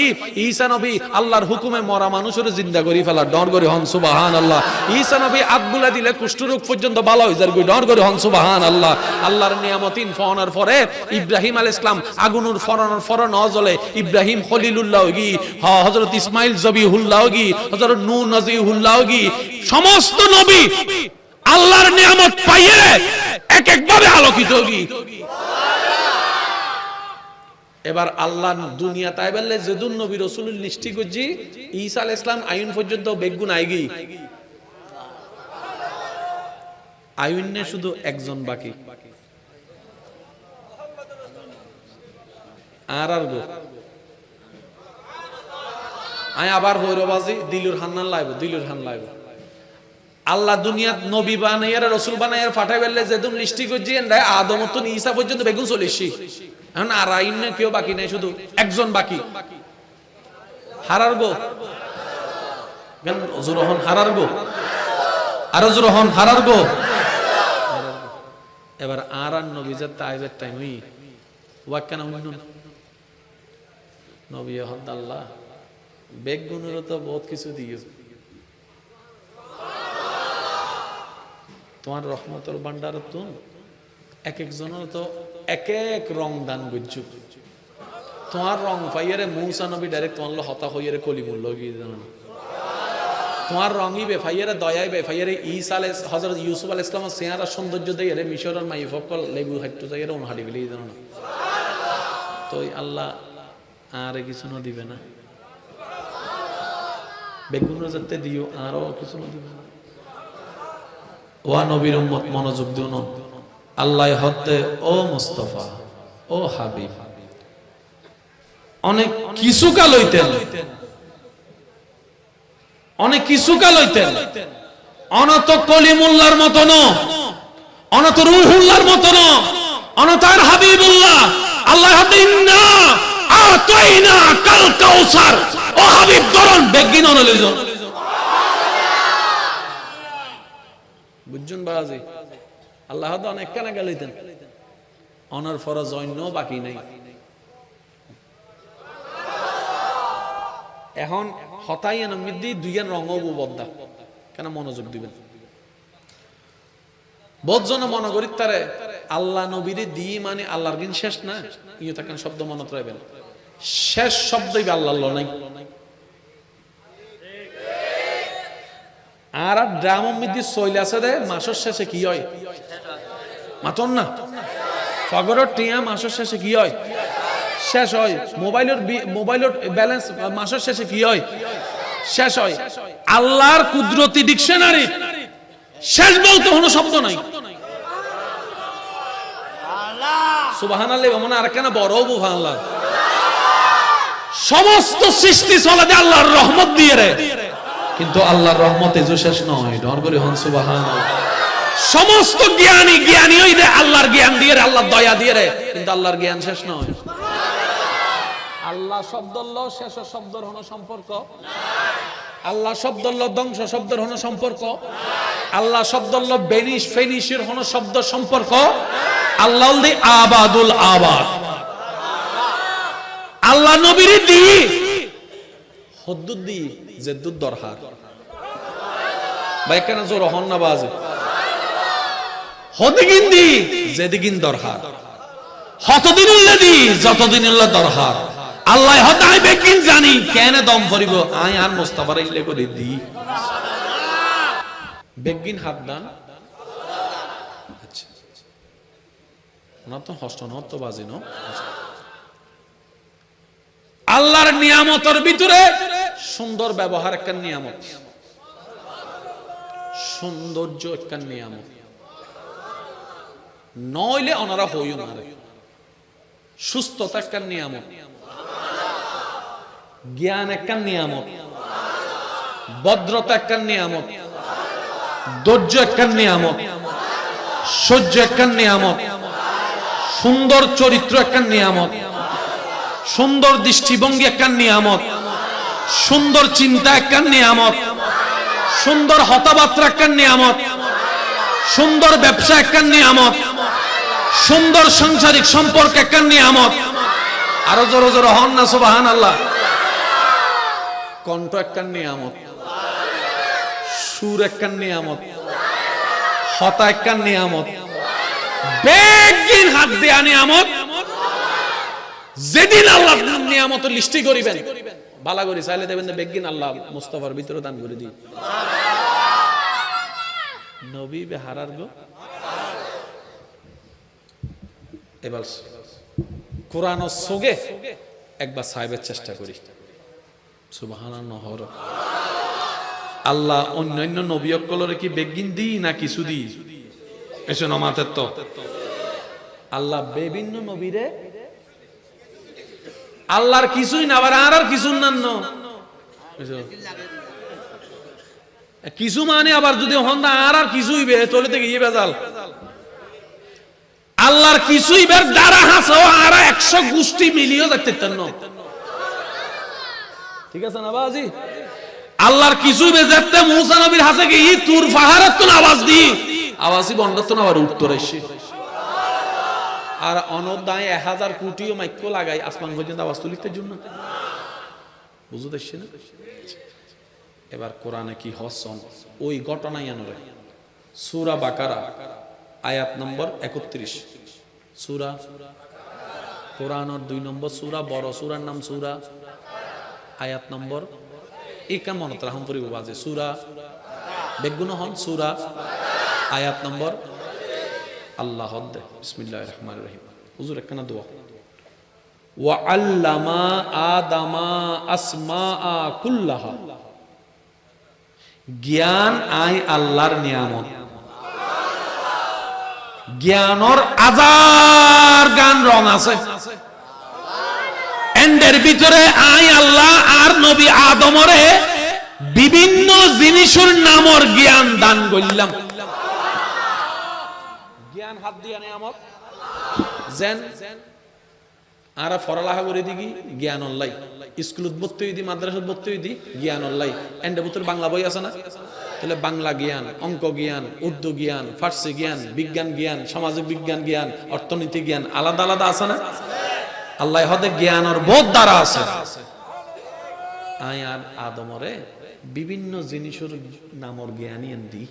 ঈসা নবী আল্লাহর হুকুমে মরা মানুষের জিন্দা করি ফেলা ডর করে হন সুবহানাল্লাহ। ঈসা নবী আব্দুল্লাহ দিলে কুষ্ঠরোগ পর্যন্ত ভালো হই যার গই ডর করে হন সুবহানাল্লাহ। আল্লাহর নিয়ামতিন ফওনার পরে ইব্রাহিম আলাইহিস সালাম আগুনের ফরন জ্বলে ইব্রাহিম খলিলুল্লাহ গি, হযরত ইসমাইল জবিহুল্লাহ গি, হযরত নূহ নজিহুল্লাহ গি, সমস্ত নবী আল্লাহর নিয়ামত পাইয়ে এক ভাবে আলোকিত হই। এবার আল্লাহ দুনিয়া তাই বললে যেদুন নবী রাসূলুল লিস্টি গজি ঈসা আলাইহিস সালাম আইন পর্যন্ত বেগুন আইগি আইনে শুধু একজন বাকি আর গো আই আবার হইরবাজি দিলুর হান্নান লাইব আল্লাহ দুনিয়াত নবী বানাইয়ার রাসূল বানাইয়ার পাঠাই বেললে যেদুন লিস্টি গজি এন্ডা আদম তো ঈসা পর্যন্ত বেগুন চলেছি এখন আর আইনে কেউ বাকি নাই, শুধু একজন বাকি হারার গো গান জুরহন হারার গো আরো জুরহন হারার গো। এবার আর নবী যে তাইবের টাইম হই ওয়াক্কানা উন্নন নবী হদ আল্লাহ বেগুনের তো বহুত কিছু দিয়েছ, তোমার রহমতের ভান্ডার তো এক একজনের তো এক এক রং দান করছো। তোমার রং পাইয়ারে মুসা নবী ডাইরেক্ট তোমার হতা হইয়ারে কলিমুল লগিয়ে জানো না, তোমার রঙই বে ফাইয়ারে দয়াই বে ফাইয়ারে ঈসা আলাইহিস হযরত ইউসুফ আলাইহিস সালামের চেহারা সৌন্দর্য দেইয়ারে মিশরের মাই ফকল লেবু হাইট্টু যাইয়ারে ওন হাড়ি বিলি জানো না। তো আল্লাহ আর কিছু না দিবে না, বেগুন যাতে দিও আরো কিছু না দিবে না। ওয়া নবীর উম্মত মনোযোগ দিও না, আল্লাহ হতে ও মুস্তাফা ও হাবিব অনেক কিছু কাল হইতেন, অনেক কিছু কাল হইতেন, অনত কলিমুল্লাহর মত ন, অনত রূহুল্লাহর মত ন, অনত আর হাবিবুল্লাহ। আল্লাহ হতে ইন্না আতাইনা কাল কাউসার ও হাবিব দরন বেগিন অনলিজ বুঝুন বাজি আল্লাহ হতে অনেক কেন গেলইতেন অনার ফরজ অন্য বাকি নাই। এখন হতাই মিদ্দি দুইয়ান রঙ বদ্দা কেন মনোযোগ দিবেন। বোধজন মনে করি তারে আল্লাহ নবীরে দিয়ে মানে আল্লাহর দিন শেষ না, ইয়ে থাকেন শব্দ মনে রাখবেন, শেষ শব্দই আল্লাহ নাই। আর ড্রাম মিদ্দি চলে আছে দে মাসের শেষে কি হয় মাতন না, ফগরের টিয়া মাসের শেষে কি হয় শেষ হয়, মোবাইলের ব্যালেন্স মাসের শেষে কি হয় শেষ হয়। আল্লাহর কুদরতি ডিকশনারি শেষ বলতে কোনো শব্দ নাই। সুবহানাল্লাহ মনে আর কেন বড় সুবহানাল্লাহ। সমস্ত সৃষ্টি চলে যে আল্লাহর রহমত দিয়ে রে, কিন্তু আল্লাহর রহমত এজো শেষ নয়। ডর করে হন সুবহানাল্লাহ। সমস্ত জ্ঞানী ওই রে আল্লাহর জ্ঞান দিয়ে রে, আল্লাহর দয়া দিয়ে রে, কিন্তু আল্লাহর জ্ঞান শেষ নয়। আল্লাহ শব্দল্ল শেষ শব্দের হন সম্পর্ক আল্লাহ শব্দল্ল ধ্বংস শব্দের হন সম্পর্ক আল্লাহ শব্দল্ল বেনিশ ফেনিশের হন শব্দ সম্পর্ক আল্লাহ দি আবাদুল আবাদ আল্লাহ নবীর দি হদ্দুদ দি জেদ্দুদ দরহার ভাই কেন জোর হন না বাজে হদিগিন দি জেদিগিন দরহার হতদিন উল্লাদি যতদিন উল্লাহ দরহার আল্লাহ হতাই বেকিন জানি কেন দম ভরিব আই আর মুস্তাফার ইল্লে করে দি বেগিন হাত দান। আচ্ছা না তো হস্ত হত বাজে ন। আল্লাহর নিয়ামতের ভিতরে সুন্দর ব্যবহার একটা নিয়ামত, সৌন্দর্য একটা নিয়ামত, নইলে ওনারা হইও না। সুস্থতা একটা নিয়ামত, জ্ঞান একটা নিয়ামত, ভদ্রতা একটা নিয়ামত, ধৈর্য একটা নিয়ামত, সহ্য একটা নিয়ামত, সুন্দর চরিত্র একটা নিয়ামত, সুন্দর দৃষ্টিভঙ্গি একটা নিয়ামত, সুন্দর চিন্তা একটা নিয়ামত, সুন্দর কথাবার্তা একটা নিয়ামত, সুন্দর ব্যবসা একটা নিয়ামত, সুন্দর সাংসারিক সম্পর্ক একটা নিয়ামত। আরো জোরে জোরে হন না সুবহানাল্লাহ। কণ্ঠ একটা নিয়ামত, সুর একটা নিয়ামত, হতা একটা নিয়ামত, বেগিন হাত দেয়া নিয়ামত। যেদিন আল্লাহ নিয়ামত লিস্টি করিবেন বালা করি চাইলে দেবেন বেগিন আল্লাহ মুস্তাফার ভিতরে দান করে দিই। নবী বেহারার গো। এবার কোরআন ও সোগে একবার সাহেবের চেষ্টা করি। সুবহানাল্লাহ। আল্লাহ অন্যান্য নবী অকলরে কি বেগিন দি না কিছু দি এসো নমাতের তো আল্লাহ বিভিন্ন নবীরে আল্লাহর কিছুই না আবার আর কিছু নান্ন কিছু মানে আবার যদি হন না আর কিছুই বে চলে থেকে ইয়ে বেজাল আল্লাহর কিছুই বের দ্বারা হাসো আর 100 গোষ্ঠী মিলিয়েও দেখতে তেন ঠিক আছে না বাজি। আল্লাহর কিছুই বেজাতে মুসা নবীর হাসে কি তুর পাহাড়ের তো আওয়াজ দি আওয়াজই বন্ধ তো না আবার উত্তর আসে আর অনদায় 1000 কোটিও মাইক্য লাগাই আসমান পর্যন্ত আওয়াজ তুলিতে জন্য বুঝতে আসছে না। এবার কোরআনে কি হসন ওই ঘটনাই আনরে সূরা বাকারা আয়াত নম্বর 31 সূরা কোরআনের 2 নম্বর সূরা বড় সূরার নাম সূরা আয়াত নম্বর একাম মনত রাখুন পরিব বাজে সূরা বেগুন হন সূরা আয়াত নম্বর আল্লাহ হদ্দে বিসমিল্লাহির রহমানির রহিম হুজুর একখানা দোয়া ওয়া আল্লামা আদামা আসমাআ কুল্লাহা জ্ঞান আই আল্লাহর নিয়ামত জ্ঞানর আজার গান রং আছে এন্ডের ভিতরে আই আল্লাহ আর নবী আদমরে বিভিন্ন জিনিসের নামর জ্ঞান দান করলাম। জ্ঞান হাত দিয়া নিয়ামত জেন আর ফরালাহা করে দিগি জ্ঞান অনলাই স্কুলত ভর্তি হই দি মাদ্রাসাত ভর্তি হই দি জ্ঞান অনলাই এন্ডের ভিতরে বাংলা বই আছে না তাহলে বাংলা জ্ঞান, অঙ্ক জ্ঞান, উর্দু জ্ঞান, ফার্সি জ্ঞান, বিজ্ঞান জ্ঞান, সামাজিক বিজ্ঞান জ্ঞান, অর্থনীতি জ্ঞান আলাদা আলাদা আছে না? আল্লাহ হদে জ্ঞানের বহুত দ্বারা আছে। আই আর আদমরে বিভিন্ন জিনিসের নামর জ্ঞানী দি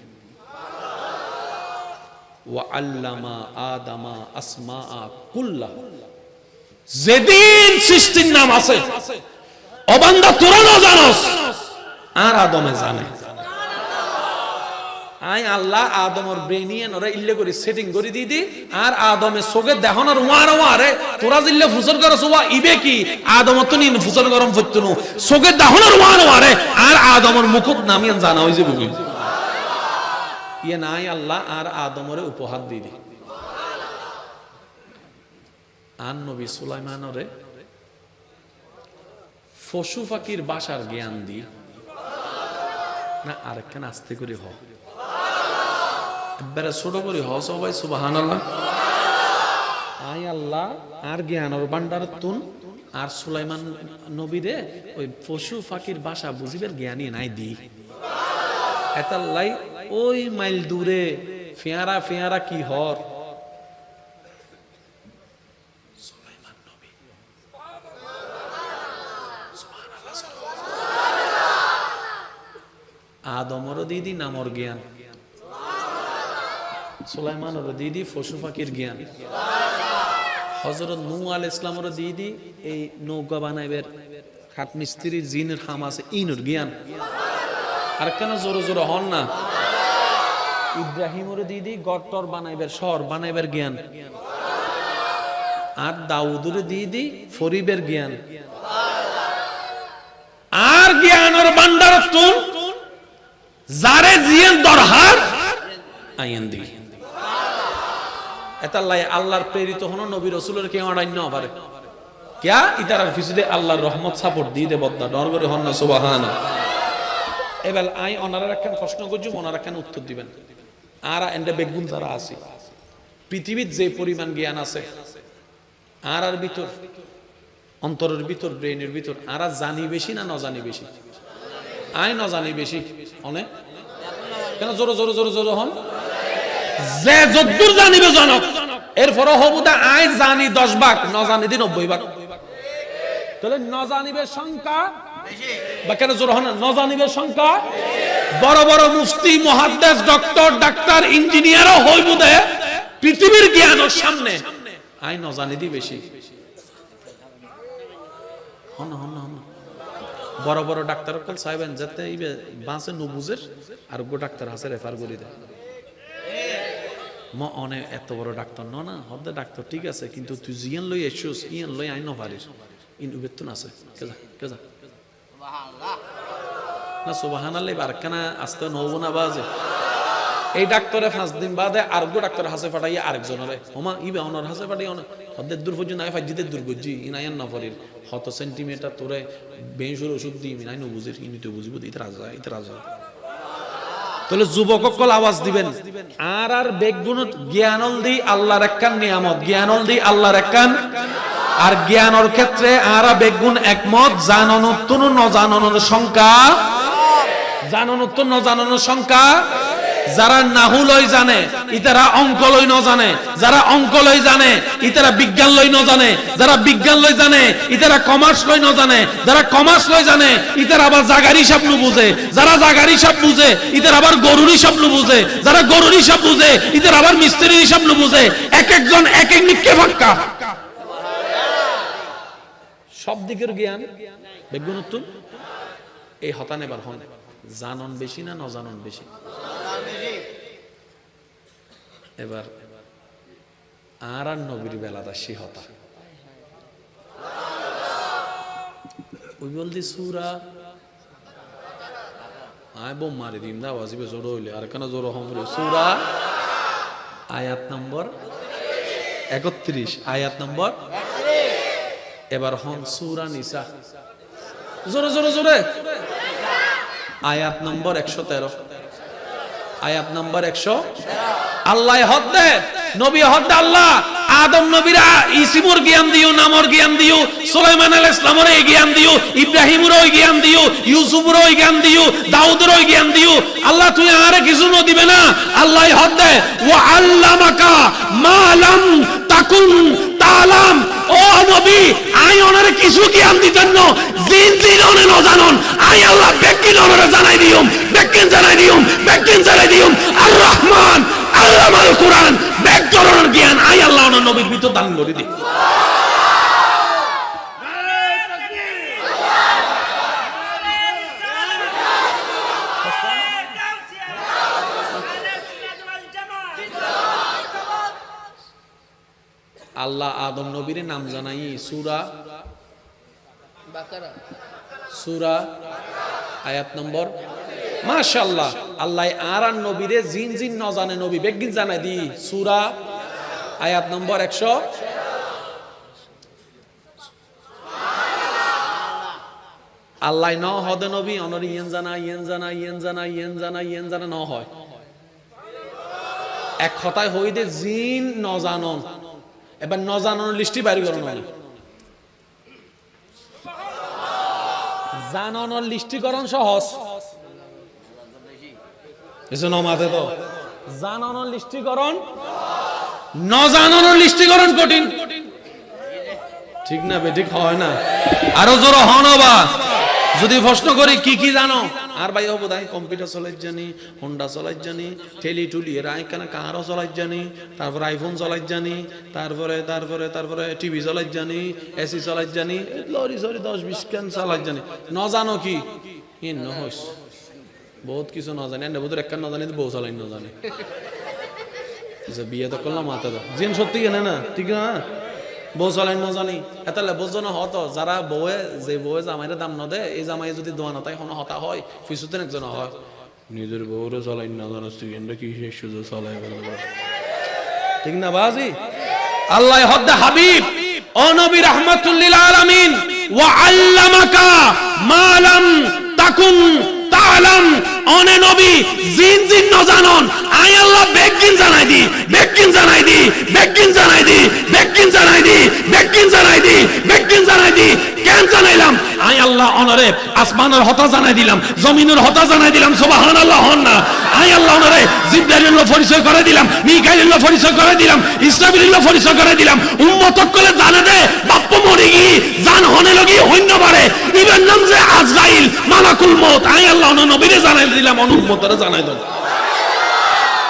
ওয়া আল্লামা আদামা আসমা কুল্লা। যেদিন সৃষ্টির নাম আছে অবান্দা তোরা না জানোস আর আদমে জানে। আই আল্লাহ আদমর ব্রেনিয়ান ওরা ইল্লে করে সেটিং করে দি দি আর আদমে সোগে দেহনার ওয়ার ওয়ারে তোরা জিল্লে ফুসল করছ ওয়া ইবে কি আদম তো নিন ফুসল গরম ফতনু সোগে দেহনার ওয়ার ওয়ারে আর আদমর মুকুট নামিয়ান জানা হইছে বুঝি ইয়ে নাই আল্লাহ আর আদমরে উপহার দি দি। আর নবী সুলাইমানরে পশু পাখির বাসার জ্ঞান দি না আরেকখান আস্তে করে হ একবারে ছোট করে হ সবাই সুবহানাল্লাহ। আই আল্লাহ আর জ্ঞানের ভান্ডার তুন আর সুলাইমান নবীরে ওই পশু পাখির বাসা বুঝিবের জ্ঞানী নাই দি। এতাল্লাই ওই মাইল দূরে ফেয়ারা ফেয়ারা কি হর সুলাইমান নবী আদমর দিদি নামর জ্ঞান, সুলাইমানের দিদি পশু পাখির জ্ঞান, হযরত নূহ আলাইহিস সালামের দিদি এই নৌকা বানাইবের খাট মিস্ত্রি জিনের খাম আছে ইনুর জ্ঞান। আর কেন জোরে জোরে হন না? ইব্রাহিমের দিদি গট্টর বানাইবের শহর বানাইবের জ্ঞান। আর দাউদের দিদি ফরিবের জ্ঞান। আর জ্ঞানের ভান্ডার তুন যারে জিয়ান দরহার আইন দি। এতাল্লাই আল্লাহর প্রেরিত হন নবী রাসূলের কে অড়াইন্য পারে কিয়া ইতারার ফিসিদে আল্লাহর রহমত সাপোর্ট দিয়ে দে বদ্দা ডর করে হন না সুবহানাল্লাহ। এবার আই ওনারা একখান প্রশ্ন করছি ওনারা একখান উত্তর দিবেন। আর এন্ডে বেগুন যারা আছে পৃথিবীর যে পরিমাণ জ্ঞান আছে আর আর ভিতর অন্তরের ভিতর ব্রেইনের ভিতর আর জানি বেশি না নজানি বেশি? আই নজানি বেশি অনেক। কেন জোরে জোরে জোরে জোরে হন? যে যদ্দুর জানিবে জনক এরপর হবুদা আই জানি 10 ভাগ নজানি দি 90 ভাগ। তাহলে নজানিবের সংখ্যা বা কেন জোরে হন? নজানিবের সংখ্যা বড় বড় মুফতি মুহাদ্দিস ডক্টর ডাক্তার ইঞ্জিনিয়ারও হইবুদে পৃথিবীর জ্ঞানের সামনে আই নজানি দি বেশি। হন হন হন বড় বড় ডাক্তার কল সাহেবেন যাতে ইবে বাঁচে নবুজের আর গো ডাক্তার হাসে রেফার করি দেয় ম অনে এত বড় ডাক্তার ন না হদে ডাক্তার ঠিক আছে কিন্তু তুই জিয়ান লই এসুস ইয়ান লই আইন পারিস ইন উবেতন আছে কেজা কেজা সুবহানাল্লাহ না সুবহানাল্লাহ বারকানা আস্তে নবো না বাজে এই ডাক্তারে 5 দিন বাদে আর গো ডাক্তার হাসে ফাটাই আরেকজনরে ওমা ইবে অনর হাসে ফাটাই অন হদে দূর পর্যন্ত আই ফাজিতে দূর গজি ইনায়ান না পারির কত সেন্টিমিটার তোরে বেঁশুর ওষুধ দি মিনাই ন বুঝির ইনি তো বুঝিব ইতে রাজা। তাহলে যুবকসকল আওয়াজ দিবেন আর আর বেগুন জ্ঞানল দি আল্লাহর একখান নিয়ামত, জ্ঞানল দি আল্লাহর একখান। আর জ্ঞানের ক্ষেত্রে আর বেগুন একমত জাননতুন নজাননের সংখ্যা, জাননতুন নজাননের সংখ্যা। যারা নাহু লই জানে ইতারা অঙ্ক লই ন জানে, যারা অঙ্ক লই জানে ইতারা বিজ্ঞান লই ন জানে, যারা বিজ্ঞান লই জানে ইতারা কমার্স লই ন জানে, যারা কমার্স লই জানে ইতারা আবার জাগার হিসাব নু বুঝে, যারা জাগার হিসাব বুঝে ইতারা আবার গরুর হিসাব নু বুঝে, যারা গরুর হিসাব বুঝে ইতারা আবার মিস্ত্রির হিসাব নু বুঝে। এক একজন এক এক নিকে ফাক্কা সব দিকের জ্ঞান বেগুনতুন। এই হতান এবার হন জানন বেশি না নজানন বেশি? এবার আর আর নবীর বেলাটা সে হতা ওই বলদি সুরা আয় বোম মারি দিম দা ওয়াজিবে জোর হইলে আর কেন জোর হম সুরা আয়াত নম্বর 31 আয়াত নম্বর 31। এবার হন সুরা নিসা জোরে জোরে জোরে আয়াত নম্বর 113 আয়াত নম্বর 100। আল্লাহ হদ্দে নবী হদ্দে আল্লাহ আদম নবীরা ইসিমর জ্ঞান দিও, নামর জ্ঞান দিও, সুলাইমান আলাইহিস সালামের এই জ্ঞান দিও, ইব্রাহিমের ওই জ্ঞান দিও, ইউসুফের ওই জ্ঞান দিও, দাউদের ওই জ্ঞান দিও। আল্লাহ তুই আরে কিছু ন দিবে না। আল্লাহ হদ দেয় ওয়া আল্লামাকা মা লাম তাকুন তাআলাম। ও নবী, আই ওনারে কিছু জ্ঞান দিতেন না, জিন জিন ওনে ন জানন, আই আল্লাহ বেকিন ওনারে জানাই দিউম, বেকিন জানাই দিউম, বেকিন জানাই দিউম। আর রহমান আল্লামাল কুরআন, বেক ধরনের জ্ঞান আই আল্লাহ ওনার নবীর ভিতর দান করে দিই। আল্লাহ আদম নবীর নাম জানাই সূরা বাকারা, সূরা আয়াত নম্বর। মাশাআল্লাহ, আল্লাহ আর নবীরে জিন জিন ন জানে, নবী বেগিন জানাই দি সূরা আয়াত নম্বর 100। আল্লাহ ন হদে নবী অনর ইয়েন জানা, ইয়েন জানা, ইয়েন জানা, ইয়েন জানা, ইয়েন জানা ন হয়। এক কথায় হই দে জিন ন জানন। এবার ন জানানোর লিস্টই বাইরে করো না, জানানোর লিস্টিকরণ সহজ, এজন্য মাঝে তো জানানোর লিস্টিকরণ, ন জানানোর লিস্টিকরণ কঠিন। ঠিক না বেঠিক হয় না? আরো জোর হন বা যদি প্রশ্ন করি কি কি জানো, আর ভাই হবো তাই কম্পিউটার চলাই জানি, হোন্ডা চলাই জানি, ঠেলি টুলি এর আইখানে কারও চলাই জানি, তারপরে আইফোন চলাই জানি, তারপরে তারপরে তারপরে টিভি চলাই জানি, এসি চলাই জানি, লরি সরি 10-20 খান চলাই জানি। ন জানো কি ন হইস বহুত কিছু ন জানি, এনে বোধ একখান ন জানি বউ চলাই ন জানি। বিয়ে তো করলাম মাথা তো জিন সত্যি কেনে না, ঠিক না? বউ চলাই ন জানি এতালে বোঝনো হতো যারা বউয়ে যে বউয়ে জামাইরে দাম ন দে, এই জামাই যদি দোয়া না তাই হতা হয় ফিসুতেন একজন হয় নিজের বউরে চলাই না জানো তুই কি সুযোগ চলাই, ঠিক না বাজি? আল্লাহ হদ্দে হাবিব ও নবী রাহমাতুল লিল আলামিন ওয়া আল্লামাকা মা লাম তাকুন তাআলাম। অনে নবী জিন জিন ন জানন, আই আল্লাহ বেকিন জানাই দি, বেকিন জানাই দি, বেকিন জানাই দি, বেকিন জানাই দি, বেকিন জানাই দি, বেকিন জানাই দি। কেন জানাইলাম? আই আল্লাহ অনরে আসমানের হতা জানাই দিলাম, জমিনের হতা জানাই দিলাম। সুবহানাল্লাহ হন না? আই আল্লাহ অনরে জিবরাইলের পরিচয় করে দিলাম, মিকাইলের পরিচয় করে দিলাম, ইসরাফিলের পরিচয় করে দিলাম। উম্মত কলে জানে দে বাপ্প মরি গি জান হনে লগি হইন্য পারে, ইবেন নাম যে আজরাইল মালাকুল মউত। আই আল্লাহ অন নবীরে জানাই দিলাম, অনুম্মতরে জানাই দাও।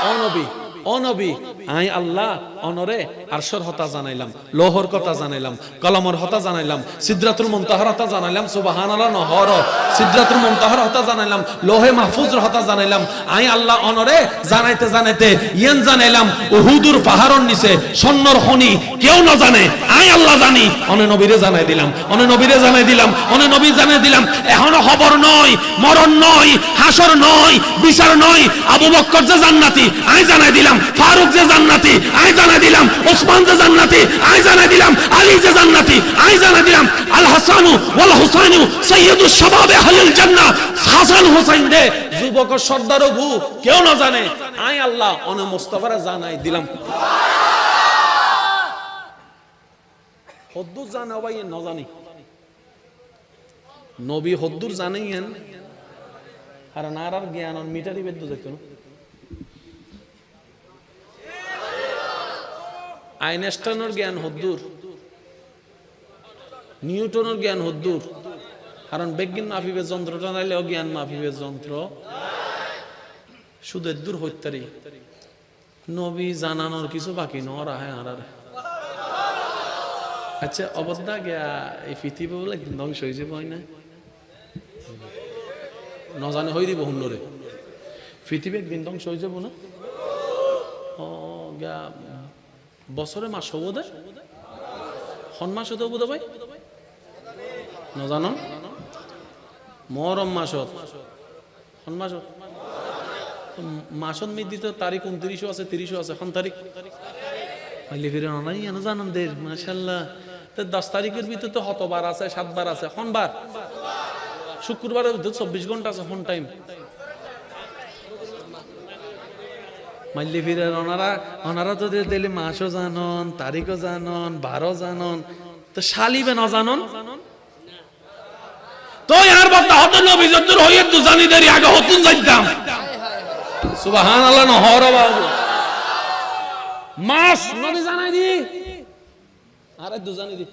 ও নবী, ও নবী, আই আল্লাহ অনরে আরশের হতা জানাইলাম, লৌহর কথা জানাইলাম, কলমের হতা জানাইলাম, সিদরাতুল মুনতাহার হতা জানাইলাম। সুবহানাল্লাহ নহর সিদরাতুল মুনতাহার হতা জানাইলাম, লৌহে মাহফুজের হতা জানাইলাম। আই আল্লাহ অনরে জানাইতে জানাইতে ইয়েন জানাইলাম উহুদুর পাহাড়ের নিচে স্বর্ণর খনি কেউ না জানে, আই আল্লাহ জানি। অনে নবীরে জানাই দিলাম, অনে নবীরে জানাই দিলাম, অনে নবী জানাই দিলাম। এখনো খবর নয়, মরণ নয়, হাসর নয়, বিচার নয়। আবু বকর যে জান্নাতি আই জানাই দিলাম, ফারুক যে জান্নাতি আই জানাই দিলাম, ওসমান যে জান্নাতি আই জানাই দিলাম, আলী যে জান্নাতি আই জানাই দিলাম। আল হাসানু ওয়াল হুসাইনু সাইয়্যিদুশ শাবাবে আহলিল জান্নাহ। হাসান হুসাইন দে যুবকের সর্দার ভু কেউ না জানে, আই আল্লাহ অনে মুস্তাফারে জানাই দিলাম। হদ্দুর জানে ভাই ন জানি, নবী হদ্দুর জানেন আর নার আর জ্ঞান মিটারি বেদ্য দেখতো না। আইনস্টাইনের জ্ঞান হদ্দুর, নিউটনের জ্ঞান হদ্দুর, কারণ বেজ্ঞান মাফিবের যন্ত্রটা নাইলেও জ্ঞান মাফিবের যন্ত্র শুধু দূর হইতারি। নবী জানানোর কিছু বাকি নর আহে আর আচ্ছা অবদ্ধা গিয়া এই পৃথিবী বলে ধ্বংস হয়ে যাব হয় না, নজানে হয়ে দিব হুন্নরে পৃথিবী একদিন ধ্বংস হয়ে যাব না। ও গা বছরে মাস হবো দে, হন মাস হতে হবো ভাই নজানো, মহরম মাসত হন মাসত মাসত মিত দিতে তারিখ 29 আছে 30 আছে, এখন তারিখ পাইলে ফিরে নাই জানান দের মাশাআল্লাহ। 10 তারিখের ভিতরে তো হতবার আছে, 7 বার আছে, এখন বার শুক্রবারের ভিতরে 24 ঘন্টা আছে, হন টাইম মাল্লি ফিরে ওনারা ওনারা তো দিলে মাসও জানন, তারিখও জানন, বারও জানন, তো শালিবে না জানন তো ইয়ার বাতা হত নবী যদ্দুর হইয়ে তো জানি দেরি আগে হতুন যাইতাম সুবহানাল্লাহ। নহর বাবু মাস নবী জানাই দি আরে দু জানি দি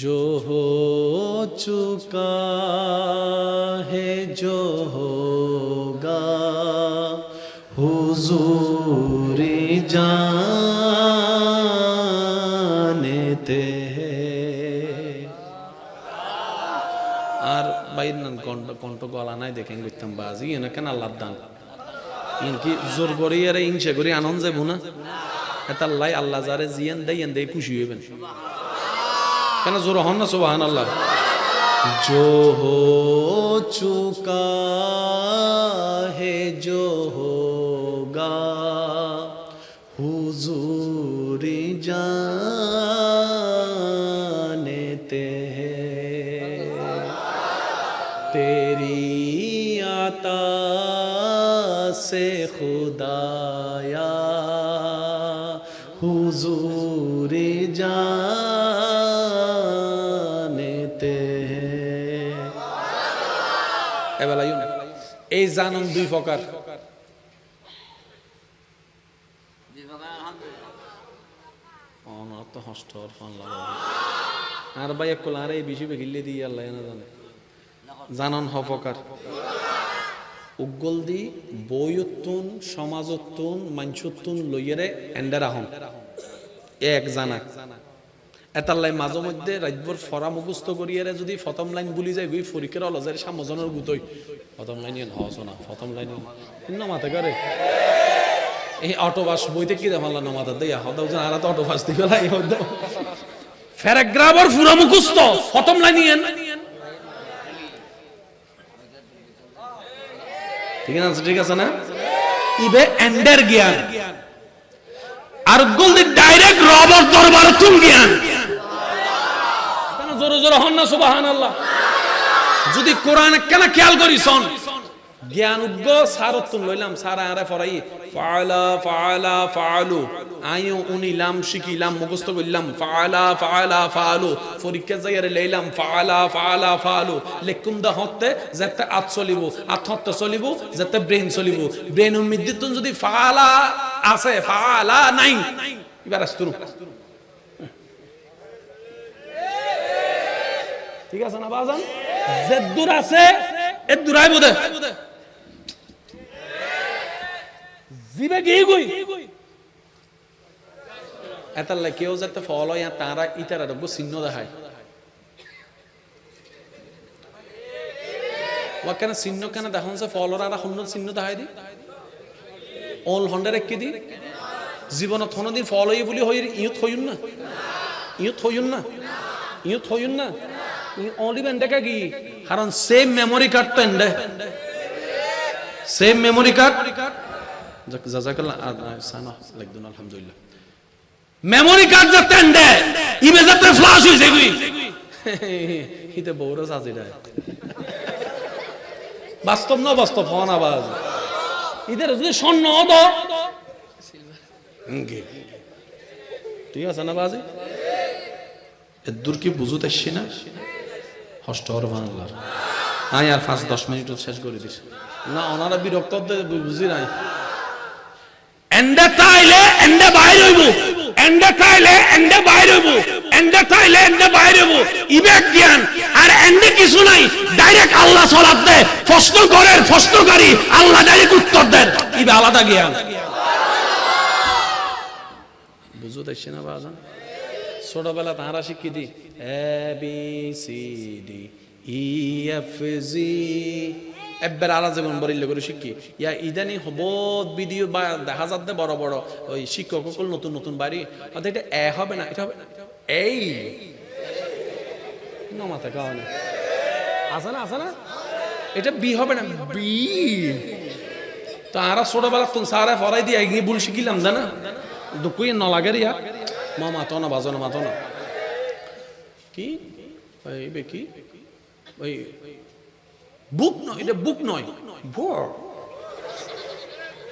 जो हो चुका है जो होगा हुजूर जानते हैं। আর বাইর নান কণ্ঠ গলা নাই দেখেন করতাম বাজি এনে কেন আল্লাহ দান ইনকি জোর করে আর ইংসা করে আনন্দ যাবো না এটা আল্লাহ আল্লাহ যারে জিয়ান দেয় খুশি হইবেন কেন জোর হন না সুবহানাল্লাহ। जो हो चुका है जो होगा हुजूर जानते हैं तेरी आता से खुदाया हुजूर जानते हैं। এবেলা এই জানন দুই প্রকার, অনার তো হস্টর ফান লাগা আর ভাই এক কোলারে এই বেশি বেগিলে দিয়ে আল্লাহ না জানে জানন হ প্রকার উগল দি বইয়তুন সমাজতুন মানসুতুন লইয়ারে এন্ডার আহন এক জানা এতাল্লাই মাঝে মধ্যে রাতভর ফরা মুখস্থ করিয়ারে যদি প্রথম লাইন ভুলি যায় গুই ফরিকের অলজারে সামজনের গুতই প্রথম লাইন হস না প্রথম লাইন না মাথা করে এই অটোবাস বইতে কি দেখালা না মাথা দেয়া হদাও জান আর তো অটোবাস দি গলাই হদ প্যারাগ্রাফর পুরো মুখস্থ প্রথম লাইন ঠিক আছে না ইবে এন্ডার জ্ঞান আর গোলদি ডাইরেক্ট রবর দরবার তুল জ্ঞান কেন জোরে জোরে হন না সুবহানাল্লাহ। যদি কোরআন কেন খেয়াল করিছন জ্ঞান উগ্গ সারতুন লইলাম সারা আরে ফরাই ফাআলা ফাআলা ফাআলু আইও উনিলাম শিকিলাম মুখস্থ কইলাম ফাআলা ফাআলা ফাআলু পরীক্ষা যাইরে লইলাম ফাআলা ফাআলা ফাআলু লেকুম দা হতে যাতে আত চলিব আত হতে চলিব যাতে ব্রেন চলিব ব্রেন উম্মিদিতুন যদি ফাআলা আছে ফাআলা নাই এবার আস্তুরু ঠিক আছে না বাজান যে দূর আছে এ দূরাই বদে জিবে গই গই এতাল্লা কেউ যাতে ফলো ইয়া তারা ইতারা রব চিহ্ন দেখায় ওয়াকানা চিহ্ন কেন দেখান সে ফলোরা আর হন্ন চিহ্ন দেখায় দি অল হন্ডার এককি দি জীবনত হনদিন ফলো ই বলি হই ইয়ত হইন না ইয়ত হইন না ইয়ত হইন না অনলি বেন্ডকা কি কারণ সেম মেমরি কার্ড তো এন্ডে সেম মেমরি কার্ড জাযাকাল্লাহ সানা লাইকদুন আলহামদুলিল্লাহ মেমরি কার্ড যাতে এন্ডে ইবে যাতে ফ্ল্যাশ হই যাই হিতে বড় সাজিরা বাস্তব না বাস্তব হন আওয়াজ ইদের যদি স্বর্ণ হতো ঠিক আছে না বাজি এদুর কি বুঝুত আসছি না হস্টর বাংলা আই আর 5-10 মিনিট শেষ করে দিস না ওনারা বিরক্ত বুঝি নাই এন্ডে তাইলে এন্ডে বাইরে হইব এন্ডে তাইলে এন্ডে বাইরে হইব এন্ডে তাইলে এন্ডে বাইরে হইব ইবে জ্ঞান আর এন্ডে কিছু নাই ডাইরেক্ট আল্লাহ সালাত দে প্রশ্ন করে প্রশ্নকারী আল্লাহ ডাইরেক্ট উত্তর দেন ইবে আলাদা জ্ঞান বুঝুত আসছে না বাজান ছোটবেলা তাহারা শিখি দি A B C D E F G এবার আলা যেমন বরিলে করে শিখি ইয়া ইদানি বহুত ভিডিও বা দেখা যাচ্ছে বড় বড় ওই শিক্ষক সকল নতুন নতুন বাড়ি অর্থাৎ এটা এ হবে না এটা হবে এই না মাথা খাওয়া না আছে না এটা বি হবে না বি তাহারা ছোটবেলা তুমি সারা ফরাই দিয়ে এগিয়ে ভুল শিখিলাম জানা দুকুই ন লাগে রিয়া মা মাতো না বাজো না মাতো না কি ওই বে কি ওই বুক নয়, এটা বুক নয়,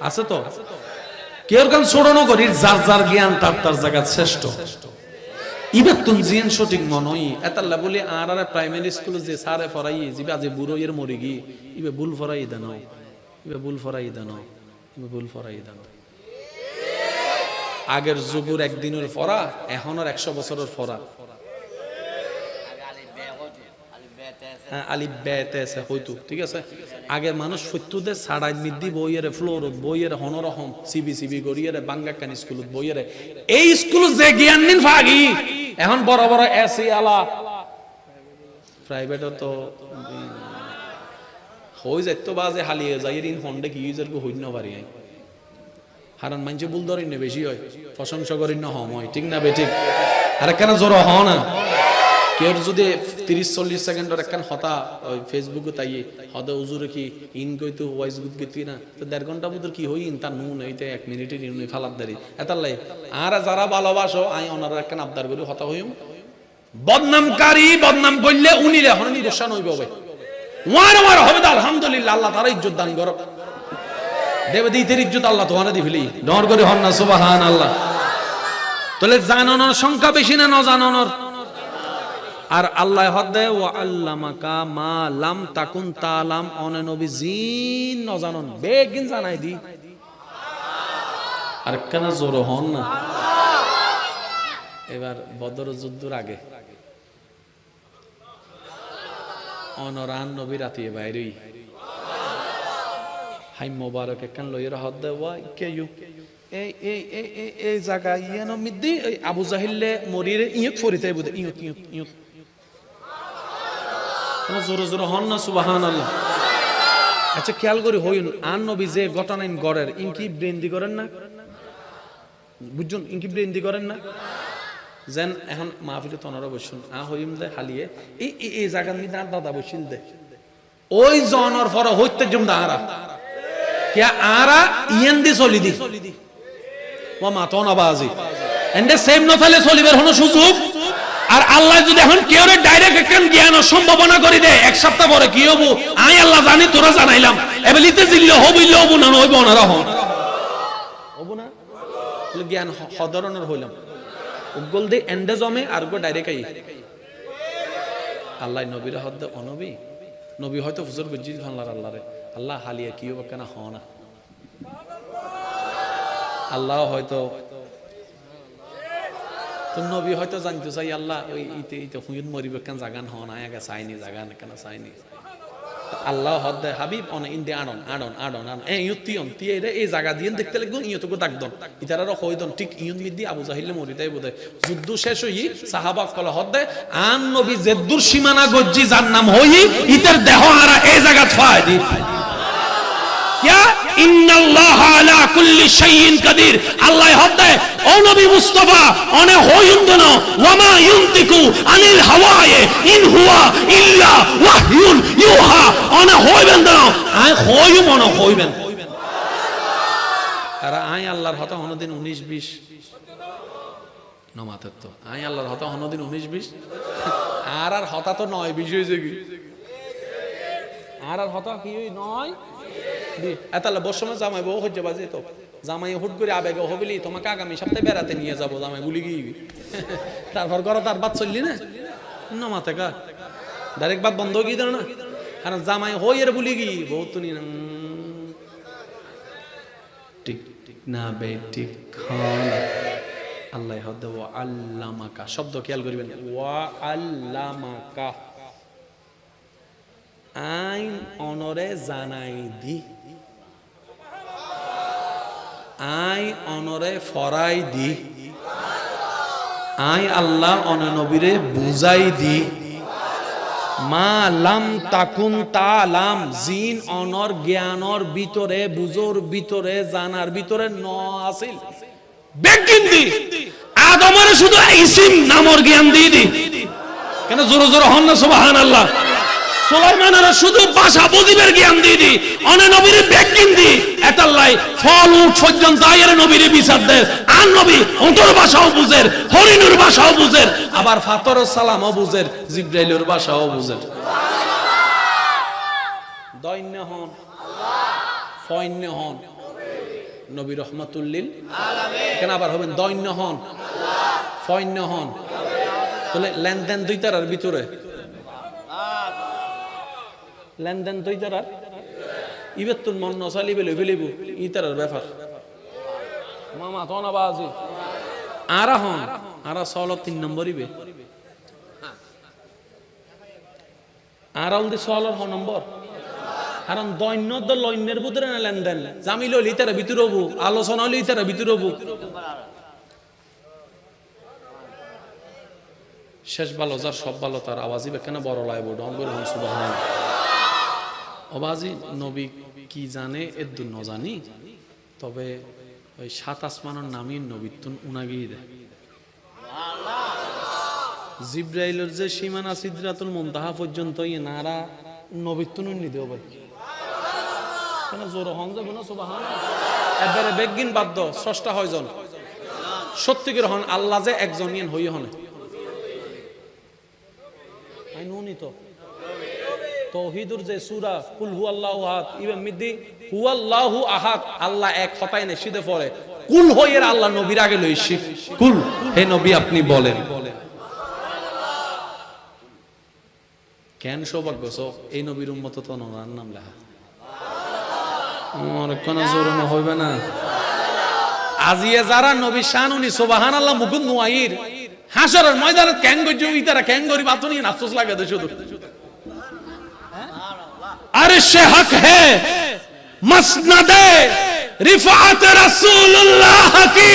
আছে তো কেউ গান ছোড়ানো করি, যার যার জ্ঞান তার তার জায়গা শ্রেষ্ঠ। ইবে তুন জিয়ান সঠিক মনই এতাল্লা বলি আর প্রাইমারি স্কুলে যে সারে ফরাই জিবে আজ বুড়ো এর মরে গি ইবে ভুল ফরাই দানো, ইবে ভুল ফরাই দানো, ইবে ভুল ফরাই দানো। আগের যুগের একদিনের ফরা এখনের 100 বছরের ফরা। আলিফ বেতে আছে হয়তো ঠিক আছে। আগের মানুষ সত্যদের ছাড়াই মিদ্দি বইয়ের ফ্লোর বইয়ের হনরহম সিবি সিবি গড়িয়ে বাঙ্গা কান স্কুল বইয়ের এই স্কুল যে জ্ঞান নিন ফাগি এখন বড় বড় এসি আলা প্রাইভেটও তো হয়ে যাইত বাজে হালিয়ে যাই ঋণ হন্ডে কি ইউজার কো হইন পারি হারান মানছে ভুল ধরেন না বেশি হয় প্রশংসা করেন না হম হয় ঠিক না বে ঠিক। আর কেন জোর হ না কেউ যদি 30-40 সেকেন্ডের একখান হতা ওই ফেসবুকে তাই হদা উজুরে কি ইন কইতো ওয়াইস গুড গেতি না তো 1.5 ঘন্টা বুদর কি হই তার নুন এইতে 1 মিনিটের ইন ফালাত দারি এতালাই আর যারা ভালোবাসো আই ওনার একখান আবদার করি হতা হইম বদনামকারী বদনাম করলে উনিলে হন নিদর্শন হইবে হবে ওয়ার ওয়ার হবে আলহামদুলিল্লাহ আল্লাহ তার ইজ্জত দান করো দেবে দিতের ইজ্জত আল্লাহ তোহানে দিবলি ডর করে হন না সুবহানাল্লাহ। তাহলে জানানোর সংখ্যা বেশি না না জানানোর। আর আল্লাহ হদে ওয়া আল্লামাকা মা লাম তাকুন তালাম অনে নবী জিন ন জানন বেগিন জানাই দি আর কেন জোর হন না। এবার বদর যুদ্ধের আগে অনরান নবী রাতিয়ে বাইরেই হাই মোবারক একখান লইয়ের হদে ওয়া কেয়ু এই এই এই এই জায়গা ইয়ানো মিদ্দি আবু জাহিলে মরিরে ইয়ত ফরিতে বুদে ইয়ত ইয়ত ইয়ত জোরে জোরে হন না সুবহানাল্লাহ। আচ্ছা খেয়াল করে হইন আন নবী যে ঘটনাইন গড়ের ইনকি ব্রেন্দি করেন না বুঝুন ইনকি ব্রেন্দি করেন না যেন এখন মাহফিলে তনরা বসুন আ হইম দে হালিয়ে এই এই জায়গার মধ্যে আর দাদা বসিল দে ওই জনর ফর হইতে জম দাঁড়া কে আরা ইয়েন দি চলি দি ও মাতন আবাজি এন্ড সেম নফলে চলিবার হনো সুযোগ। আর আল্লাহ যদি এখন কেউ ডাইরেক্ট একখান জ্ঞান সম্ভাবনা করে দেয় 1 সপ্তাহ পরে কি হবো আই আল্লাহ জানি তোরা জানাইলাম এবেলিতে জিল্লে হবিল হবো না হইব না রহন হবো না জ্ঞান হদরনের হইলাম উগল দে এন্ডে জমে আর গো ডাইরেক্ট আই আল্লাহ নবীর হদ অনবী নবী হয়তো হুজুর বুঝিল আল্লাহর আল্লাহরে আল্লাহ হালিয়া কি হবে কেন হ না আল্লাহ হয়তো নবী হয়তো জানতে চাই আল্লাহ ওই ইতে ইতে হুইন মরিবে কেন জাগান হন আগে চাইনি জাগান কেন চাইনি আল্লাহ হদ হাবিব অন ইন্দে আড়ন আড়ন আড়ন আড়ন এই ইয়তিয়ন তি এই জায়গা দিয়ে দেখতে লাগো ইয়তকো ডাকদন ইতারারও হইদন ঠিক ইয়ন মিদি আবু জাহিলে মরিদাই বোধে যুদ্ধ শেষ হই সাহাবা কল হদ আন নবী জেদ্দুর সীমানা গজ্জি যার নাম হই ইতার দেহ আরা এই জায়গা ফায় দি ইয়া ইন্নাল্লাহা আলা কুল্লি শাইইন কাদির আল্লাহ হদে ও নবী মুস্তাফা অনে হইউন ওয়া মা ইউনতিকু আনিল হাওয়ায়ে ইন হুয়া ইল্লা ওয়াহয়ুন ইউহা অনে হইবেন না আই হইউ মন হইবেন আর আই আল্লাহর হতা হনদিন 19-20 নমাতে তো আই আল্লাহর হতা হনদিন 19-20 আর আর হতা তো 9-20 হইছে কি আর আর হতা কি হই 9 এতালে বসমে জামাই বউ হজ্জে বাজে তো জামাই হুট করে আবেগে হবিলি তোমাকে আগামী সপ্তাহে বেড়াতে নিয়ে যাবো জামাই বলি গিয়ে তারপর করো তার বাদ চললি না নমাতে কা ডাইরেক্ট বাদ বন্ধ গিয়ে দেন না কারণ জামাই হই এর বলি গিয়ে বউ তো নি ঠিক ঠিক না বে ঠিক আল্লাহ হদ ওয়া আল্লামাকা শব্দ খেয়াল করবেন ওয়া আল্লামাকা আইন অনরে জানাই দি আই অনরে ফরাই দি আই আল্লাহ অন নবীরে বুঝাই দি মা লাম তাকুন তালাম জিন অনর জ্ঞানর ভিতরে বুঝোর ভিতরে জানার ভিতরে ন আছিল বেগিন দি আদমরে শুধু ইসিম নামর জ্ঞান দিয়ে দি কেন জোরে জোরে হন না সুবহানাল্লাহ। সুলাইমানের শুধু ভাষা বুঝিবের জ্ঞান দিয়ে দি অনে নবীর বেগিন দি এতাল্লাই ফল উঠ পর্যন্ত আয়ের নবীর বিচার দে আর নবী উটর ভাষাও বুঝের হরিণের ভাষাও বুঝের আবার ফাতর সালামও বুঝের জিব্রাইলের ভাষাও বুঝের দৈন্য হন ফৈন্য হন নবী রহমাতুল্লিল আলামিন। কেন আবার হবেন দৈন্য হন ফৈন্য হন, তাহলে লেনদেন দুই তারার ভিতরে, লেনদেন দুই তারার ইবেতুল মন নসালি বেলে ফেলিব ই তারার ব্যাপার মামা তো না বাজি আরা হন আরা সল 3 নম্বরই বে আরা উলদি সলর হ নম্বর, কারণ দৈন্য দ লৈন্যের ভিতরে না লেনদেন, জামিল হইলে তারা ভিতরে হবো, আলোচনা হইলে তারা ভিতরে হবো। শেষ ভালো যার সব ভালো তার আওয়াজই কেন বড় লাইব ডঙ্গর হন সুবহান। অবাজি নবী কি জানে এর দূর ন জানি, তবে ওই 7 আসমানের নামই নবীতুন উনাগিয়ে দেয়। জিব্রাইলের যে সীমানা সিদরাতুল মুনতাহা পর্যন্ত নারা নবীতুন নি দেও ভাই কেন জোর হন যাব না সুবহান। এবারে বেগিন বাদ্য স্রষ্টা হয়জন সত্যিকার হন আল্লাহ যে একজন ইন হই হন আই নুনি তো তৌহিদুর যে সূরা কুল হুয়াল্লাহু আহাদ ইবাম মিদ্দি হুয়াল্লাহু আহাদ আল্লাহ এক হতায় নেশিদে পড়ে কুল হইয়ের আল্লাহ নবীর আগে লইছি কুল হে নবী আপনি বলেন। কেন সৌভাগ্য সব এই নবীর উম্মত তো নর নাম লেখা আমার কোন জোরনো হইবে না। আজিয়ে যারা নবী শানুনি সুবহানাল্লাহ মুকুন নুয়াইর হাসরের ময়দানে কেন গজু ইতারা কেন গরি বাতুনি নাফসুস লাগে দে শুধু আরশে হক হে মসনদে रिफात रसूलुल्लाह की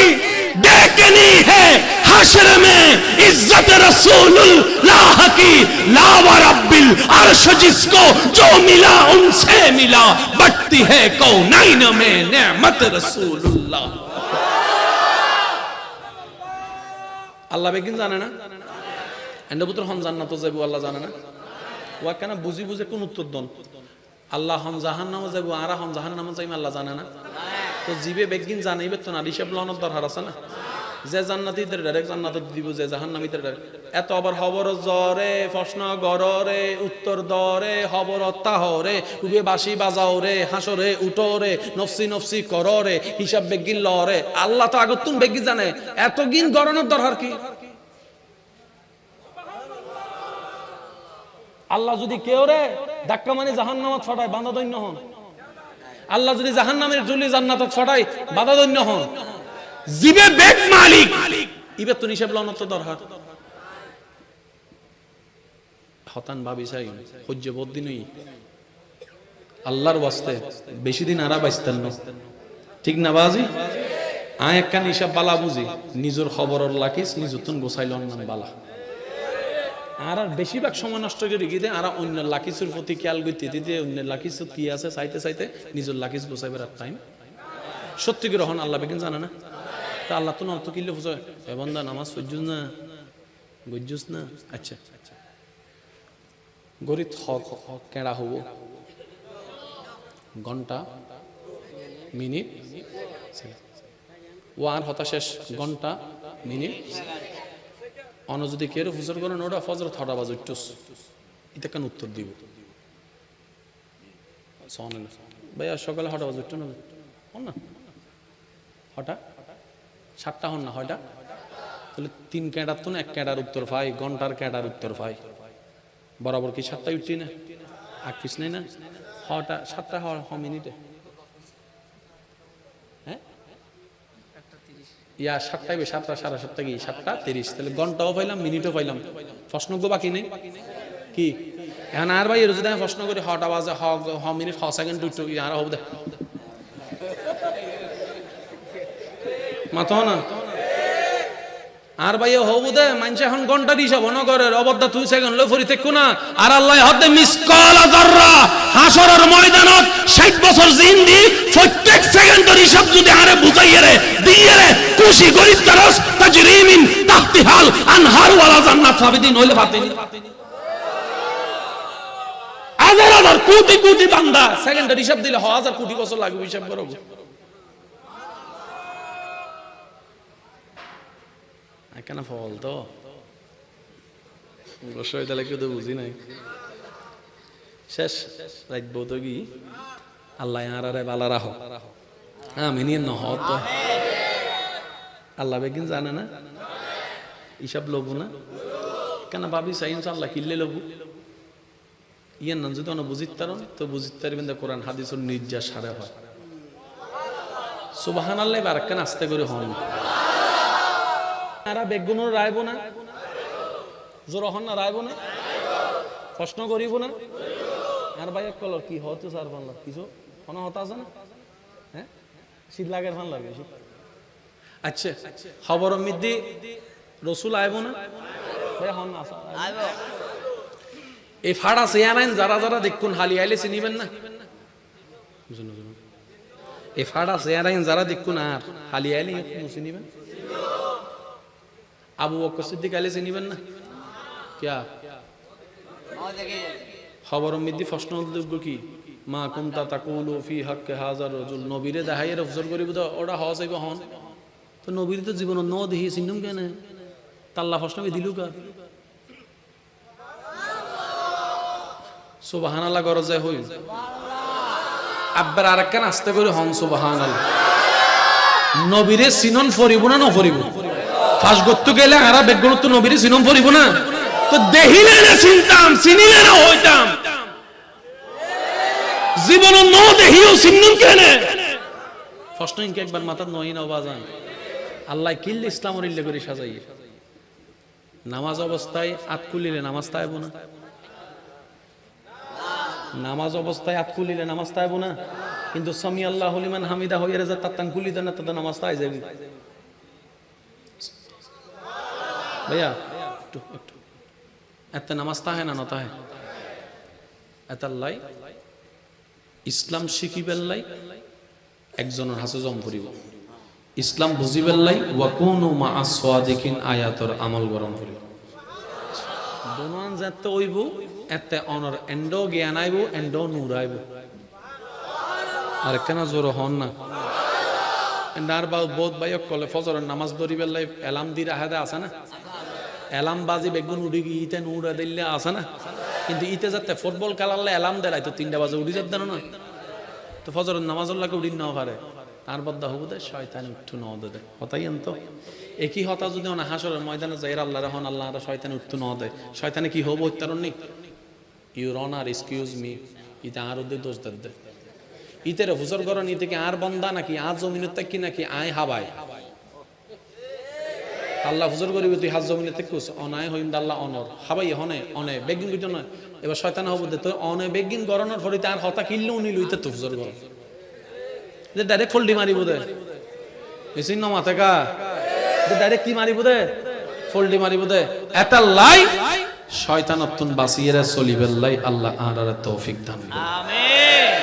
देखनी है हश्र में इज्जत रसूलुल्लाह की ला व रब्बिल अर्श जिसको जो मिला उनसे मिला बढ़ती है कौनैन में नेमत रसूलुल्लाह। আল্লাহ বেগিন জানে না এন্ড পুত্র হন জান্নাত যাইবো আল্লাহ জানে না ওয়া কেন বুঝি বুঝে কোন উত্তর দন আল্লাহ হন জাহান্নামে যাইবো আর হন জাহান্নামে যাইম আল্লাহ জানে না তো জিবে বেগিন জানাইবে তো না হিসাব লওয়ানোর দরকার আছে না যে জান্নাতীদের ডাইরেক্ট জান্নাত দিব যে জাহান্নামীদের ডাইরেক্ট এত আবার খবর জরে প্রশ্ন গররে উত্তর দরে খবর তাহরে উবে বাঁশি বাজাও রে হাসরে উঠরে নফসি নফসি কররে হিসাব বেগিন লরে আল্লাহ তো আগতুন বেগিন জানে এত গিন গরনের দরকার কি। আল্লাহ যদি কেউ রে ধাক্কা মানে জাহান্নামত ছড়ায় বাঁধা দৈন্য হন, আল্লাহ যদি জাহান্নামের জুলি জান্নাতত ছড়ায় বাঁধা দৈন্য হন, জিবে বেগ মালিক ইবে তো হিসাব লওয়ানোর তো দরকার। হতান ভাবি চাই সহ্য বদিনই আল্লাহর ওয়াস্তে বেশি দিন আরা বাইস্তান না ঠিক না বাজি আয় একখান হিসাব বালা বুঝি নিজের খবরর লাকিস নিজতুন গোছাইল নাম বালা আর বেশিরভাগ সময় নষ্ট করে গিয়ে আর অন্য লাকিসের প্রতি খেয়াল করতে দিতে অন্য লাকিস কি আছে চাইতে চাইতে নিজের লাকিস গোছাইবার আর টাইম সত্যি করে হন আল্লাহ বেগিন জানে না তা আল্লাহ তো নত কিনলে বুঝো এ বান্দা নামাজ পড়ছুস না বুঝছুস না আচ্ছা গরিত হক কেড়া হব ঘন্টা মিনিট ও আর হতা শেষ ঘন্টা মিনিট অন যদি কেউ হুজুর করেন ওটা ফজর থটা বাজ উঠছুস এটা কেন উত্তর দিব ভাইয়া সকালে হটা বাজ উঠছো না হন না হটা 7টা হন না হয়টা তাহলে 3 ক্যাডার তো না 1 ক্যাডার উত্তর পাই ঘন্টার ক্যাডার উত্তর পাই বরাবর কি 7টায় উঠছি না আগ পিছ নাই না হটা 7টা হ মিনিটে হ্যাঁ ইয়া 7টায় 7টা 7:30 কি 7:30 তাহলে ঘন্টাও পাইলাম মিনিটও পাইলাম প্রশ্ন গো বাকি নেই কি এখন আর ভাই যদি আমি প্রশ্ন করি হটা বাজে হ মিনিট হ সেকেন্ড উঠছো কি আর হবে মাথা না আর ভাই হবু দে মানুষ এখন ঘন্টা হিসাব নগরের অবদ্ধা 2 সেকেন্ড লই ফরি থেকো না আর আল্লাহ হদে মিসকাল যাররা হাসরের ময়দানত 60 বছর জিন্দি প্রত্যেক সেকেন্ডের হিসাব যদি আরে বুঝাইয়ে রে দিয়ে রে খুশি গরিব তারস তাজরিমিন তাহতিহাল আনহার ওয়ালা জান্নাত সাবিদিন হইলে ফাতিনি হাজার কোটি কোটি বান্দা সেকেন্ডের হিসাব দিলে 1000 কোটি বছর লাগবে হিসাব করব কেন ফল তো অবশ্যই তাহলে কেউ তো বুঝি নাই শেষ রাত বৌত কি আল্লাহ আরারে বালা রাহ আমিন নহত আল্লাহ বেগিন জানে না ইসব লবু না কেন ভাবি চাই আল্লাহ কিনলে লবু ইয়ার নাম যদি অনেক বুঝিত পারেন তো বুঝিত পারবেন কোরআন হাদিসের নির্যাস সারে হয় সুবাহান আল্লাহ বারাক্কান আস্তে করে হন আর বেগুনও রায়ব না জোর হন না রায়ব না প্রশ্ন করিব না আর ভাই এক কলর কি হতো স্যার ভাল্লার কিছু কোনো হতা আছে না হ্যাঁ শীত লাগের ভাল্লার বেশি আচ্ছা খবর মিদ্দি রসুল আইব না ভাই হন না এই ফাড়া চেয়ারাইন যারা যারা দেখুন হালি আইলে চিনিবেন না এই ফাড়া চেয়ারাইন যারা দেখুন আর হালি আইলে চিনিবেন আবু বকর সিদ্দিক আইলে চিনিবেন না কিয়া খবর মিদ্দি প্রশ্ন উদ্যোগ কি মা কুনতা তাকুলু ফি হাক্কি হাযার রাজুল নবীরে দেখাইয়ের অফসর করিব তো ওটা হওয়া চাইব হন তো নবীর তো জীবন ন দেখি চিনুম কেন তাল্লা প্রশ্ন দিলু কা সুবহানাল্লাহ গরজে হই আব্বার আরেকখান আস্তে করে হন সুবহানাল্লাহ নবীরে সিনন ফরিব না নফরিব ফাঁস করতে গেলে আরা বেগুন তো নবীরে সিনন ফরিব না তো দেখিলে না চিনতাম চিনিলে না হইতাম জীবন ন দেখিও চিনুম কেন প্রশ্ন ইনকে একবার মাথা নই না বাজান আল্লাহ কিল্লে ইসলামের ইল্লে করে সাজাইয়ে নামাজ অবস্থায় আতকুলিলে নামাজ তাইব না নামাজ অবস্থায় আতকুলিলে নামাজ তাইব না কিন্তু সামি আল্লাহু লিমান হামিদা হইরে যা তাতান কুলিদা না তাতা নামাজ তাই যাবে ভাইয়া একটু এত নামাজ তাহে না নতা হে এতাল্লাই ইসলাম শিখিবেল্লাই একজনের হাসে জম করিব ইসলাম বুঝিবেল্লাই ওয়া কুনু মা'আস সাদিকিন আয়াতর আমল গরম করিব দোনান যাতে হইব এতে অনর এন্ডো জ্ঞান আইব এন্ডো নূর আইব আর কেন জোর হন না এন্ডার বা বহুত বাইক কলে ফজরের নামাজ দরিবেল্লাই এলাম দি রাহাদা আছে না এলাম বাজি বেগুন উড়ি গিয়ে ইতে নূর দিল্লে আছে না কিন্তু ইতে যাতে ফুটবল খেলালে এলাম দেয় তো 3টা বাজে উড়ি যাত না তো ফজরের নামাজের লাগে উড়ি না পারে তার বদ্ধ হবু দে শয়তান উঠু ন দে হতাই আনতো একই হতা যদি অনা হাসরের ময়দানে যাই আল্লাহ রহমান আল্লাহ শয়তান উঠু ন দে শয়তানে কি হবো উত্তরণ নি ইউর অনার এক্সকিউজ মি ইতে আর ওদের দোষ দে ইতের হুজুর গরন ইতে কি আর বন্দা নাকি আর জমিনের তাকি নাকি আয় হাবাই আল্লাহ হুজুর করিবে তুই হাজ জমিনের তাকি অনায় হইম আল্লাহ অনর হাবাই হনে অনে বেগিন কইতো না এবার শয়তান হবো দে তো অনে বেগিন গরনের ফলে তার হতা কিল্লু নিল ইতে তো হুজুর গরন যে ডাইরেক্ট ফল্ডি মারিব দে মেশিন ন মাথা কা যে ডাইরেক্ট কি মারিব দে ফল্ডি মারিব দে এটা লাই শয়তানতুন বাসিয়েরা চলিবেল্লাই আল্লাহ আরারে তৌফিক দান আমিন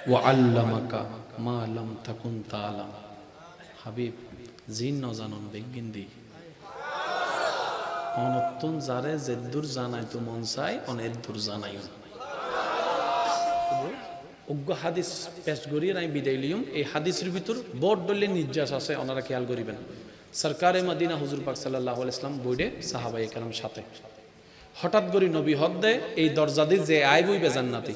ওয়া আল্লামাকা মা লাম তাকুন তাআলাম হাবিব জিন ন জানন বেগিন দি অনতুন যারে জেদ্দুর জানাই তো মন চাই অনেদ্দুর জানাইও অজ্ঞ হাদিস পেশ করিয়ে আমি বিদায় লিয়ম এই হাদিসের ভিতর বড় দলে নির্যাস আছে ওনারা খেয়াল করিবেন সরকারে মদিনা হুজুর পাক সাল্লাল্লাহু আলাইহি ওয়াসাল্লাম বইডে সাহাবায়ে কেরাম সাথে হঠাৎ করে নবী হদ দে এই দরজা দিয়ে যে আইবই জান্নাতি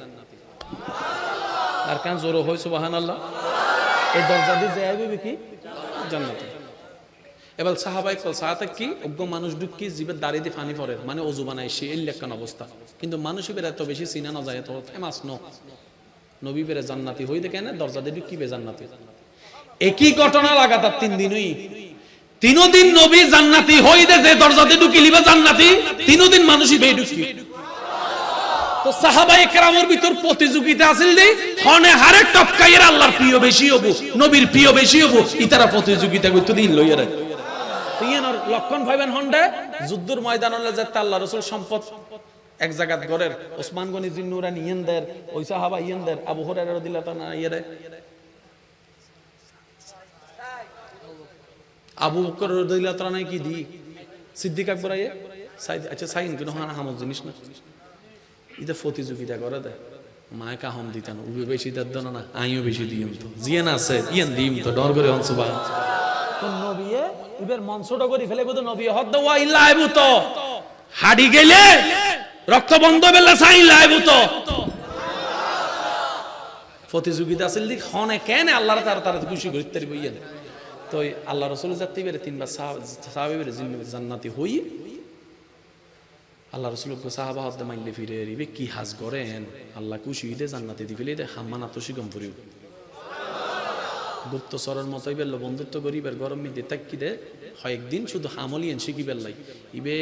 আর কান জোর হয় সুবহানাল্লাহ এই দরজা দিয়ে যে আইবই কি জান্নাতি এবার সাহাবায়ে কল সাথে কি অজ্ঞ মানুষ দুঃখী জীবের দাড়ি দিয়ে পানি পড়ে মানে ওযু বানায় সে এই লেখান অবস্থা কিন্তু মানুষের এত বেশি চিনা না যায় তো ফেমাস ন নবী বেরে জান্নাতি হই দেখেন দরজা দিয়ে কি বে জান্নাতি একই ঘটনা লাগাতার 3 দিনই 3 দিন নবী জান্নাতি হই দে যে দরজা দিয়ে ঢুকিলিবা জান্নাতি 3 দিন মানুষই বে ঢুকি তো সাহাবায়ে কেরামের ভিতর প্রতিযোগিতা আছিল দে হনে হারে টপকাইয়ের আল্লাহর প্রিয় বেশি হবো নবীর প্রিয় বেশি হবো ইতারা প্রতিযোগিতা কইতো দিন লইয়ারে তিনর লক্ষণ ভাইবেন হন্ডে যুদ্ধের ময়দানলে যেতে আল্লাহ রাসূল সম্পদ এক জায়গাত গরের ওসমান গনি জিন্নুরানি ইয়েনদের ওই সাহাবা ইয়েনদের আবু হুরায়রা রাদিয়াল্লাহু তাআলা ইয়েরে আবু বকর রাদিয়াল্লাহু তাআলা কি দি সিদ্দিক আকবর আয়ে সাইদ আচ্ছা সাইন কোন হামজ জিনিস না ইতে প্রতিযোগিতা করে দেয় মায় কাহম দিতেন উবে বেশি দেদ না আইও বেশি দিম তো জিয়ান আছে ইয়েন দিম তো ডর করে হন সুবহান তো নবিয়ে ইবের মনসুটা করি ফেলে বদ নবী হদ ওয়া ইল্লাহু তো হাড়ি গেলে রক্ত বন্ধ বেলা সাইন লাইবু তো প্রতিযোগিতা আছিল দিক হনে কেন আল্লাহর তারা খুশি করতে বইয়েন তো আল্লাহ রাসূল যাতে বেরে তিনবার সাহাবী বেরে জান্নাতি হই আল্লাহ রাসূল কো সাহাবা হতে মাইলে ফিরে রিবে কি হাজ করেন আল্লাহ খুশি হইতে জান্নাতে দি ফেলে দে হাম্মানা তো শিগম পড়িও গুপ্তচরের মতোই বেল বন্ধুত্ব করিবার গরম মিদে তাক্কি দে হয় একদিন শুধু হামলিয়েন শিখি বেল্লাই ইবে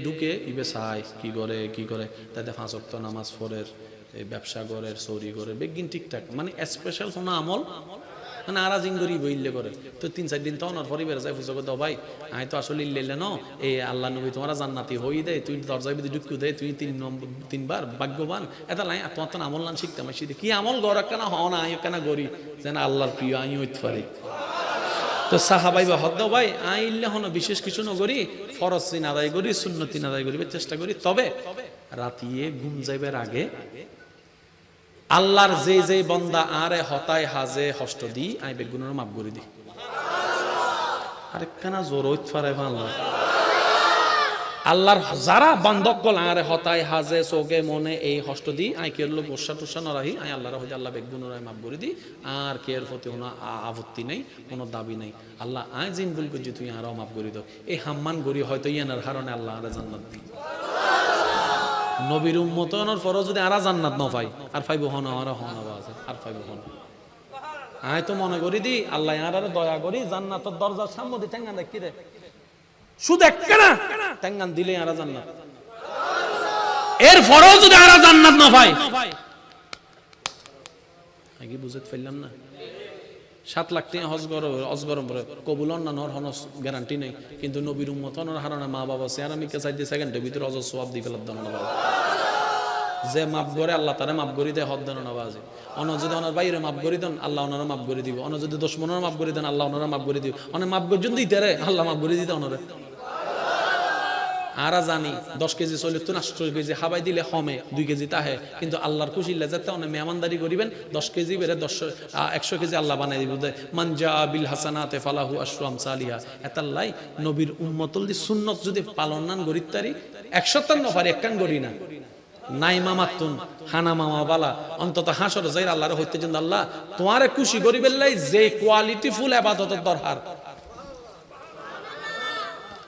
ঢুকে ইবে চাই কি করে তাতে 5 ওয়াক্ত নামাজ পড়ের ব্যবসা করের চৌরি করে বেগিন ঠিকঠাক মানে স্পেশাল কোনো আমল মানে আরাজিং করি বইলে করে তো 3-4 দিন তো অনর পরিবার যায় ফুজো দাও ভাই আই তো আসলে ইল্লেলে ন এই আল্লাহ নবী তোমারা জান্নাতি হই দে তুই দরজায় বিদি ঢুকু দে তুই 3বার ভাগ্যবান এটা লাই তোমার তো আমল নান শিখতাম শিখতে কি আমল গরা কেন হ না আই কেন করি যেন আল্লাহর প্রিয় আই হইতে পারি তো সাহাবাই বা হদ ভাই আই ইল্লে হন বিশেষ কিছু ন করি ফরজ দিন আদায় করি সুন্নত দিন আদায় করিবে চেষ্টা করি তবে রাতিয়ে ঘুম যাইবার আগে আল্লাহর যে বন্দা আরে হতায় হাজে হষ্ট দি আই বেগুনের মাপ করে দি আরে কেনা জোর হইতে পারে আল্লাহর যারা বান্ধবগল আরে হতায় হাজে চোখে মনে এই হষ্ট দি আই কে লোক বর্ষা টুসা নরাহি আই আল্লাহর হইতে আল্লাহ বেগুনের মাপ করে দি আর কের প্রতি কোনো আপত্তি নেই কোনো দাবি নেই আল্লাহ আই জিন ভুল করছি তুই আরো মাপ করে দাও এই হাম্মান গরি হয়তো ইয়ানার কারণে আল্লাহ আরে জান্নাত দি নবীর উম্মতনের পরও যদি আরা জান্নাত না পাই আর পাইব হন আর পাইব হন আয় তো মনে করি দি আল্লাহ আরে দয়া করি জান্নাতের দরজার সামনে দি ঠেঙ্গান দেখি রে শুধু একখানা ঠেঙ্গান দিলে আরা জান্নাত এর পরও যদি আরা জান্নাত না পাই আগে বুঝতে পারলাম না 7 লাখ টাকা হজ গরম পরে কবুল না নর হনস গ্যারান্টি নেই কিন্তু নবীর উম্মতনের হারানা মা বাবা সেরামিকে চাইতে সেকেন্ডের ভিতরে অজ সওয়াব দি ফেলার দন না যে মাপ করে আল্লাহ তারে মাপ করি দেয় হদ দেন না বাজে অন যদি ওনার বাইরে মাপ করি দেন আল্লাহ ওনারা মাপ করে দিব অন যদি দুশমনের মাপ করে দেন আল্লাহ ওনারা মাপ করে দিব অনেক মাপ করছেন দিতে রে আল্লাহ মাপ করে দিতে ওনারে আরা জানি 10 কেজি চলে তো 8 কেজি হাবাই দিলে কমে 2 কেজি তাহে কিন্তু আল্লাহর খুশি যাতে অনেক মেহমানদারি করিবেন 10 কেজি বেড়ে 100 কেজি আল্লাহ বানাই দিব মান জা বিল হাসানাতে ফালাহু আশরু আমসালিহা এতাল্লাই নবীর উম্মতুল দি সুন্নাত যদি পালন নান গরিতারি 157 পারি একখান গরি না নাই মামাতুন হানা মামা বালা অন্তত হাসর যাই আল্লাহর হইতে যেন আল্লাহ তোমারে খুশি করিবেন লাই যে কোয়ালিটি ফুল ইবাদতের দরকার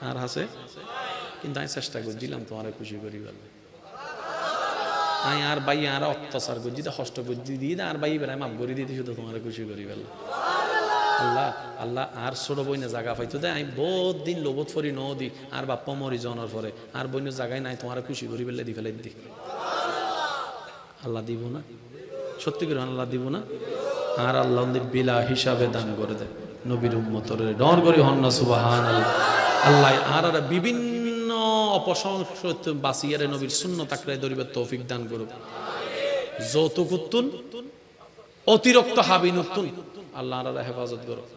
আর হাসে কিন্তু আমি চেষ্টা করছিলাম তোমার খুশি করি বলে আমি আর ভাই আর অত্যাচার করছি হষ্ট করছি দিয়ে আর ভাই বেড়ায় মাপ করে দিতে শুধু তোমার খুশি করি বলে আল্লাহ আল্লাহ আর ছোট বইনে জায়গা পাইতো দেয় আমি বহুত দিন লোবত ফরি দি আর বাপ্পা মরি জনের পরে আর বইনে জায়গায় নাই তোমার খুশি করি বললে দি ফেলে দি আল্লাহ দিব না সত্যি করে আল্লাহ দিব না আর আল্লাহ বিলা হিসাবে দান করে দেয় নবীর উম্মতরে ডর করি হন না সুবহানাল্লাহ আল্লাহ আর বিভিন্ন অপসংস্কৃত বাসিয়ারে নবীর সুন্নাত আঁকড়ায় ধরিবার তৌফিক দান করুক যৌতুক উত্তুন অতিরিক্ত হাবিন উত্তুন আল্লাহ আল্লাহ হেফাজত করুক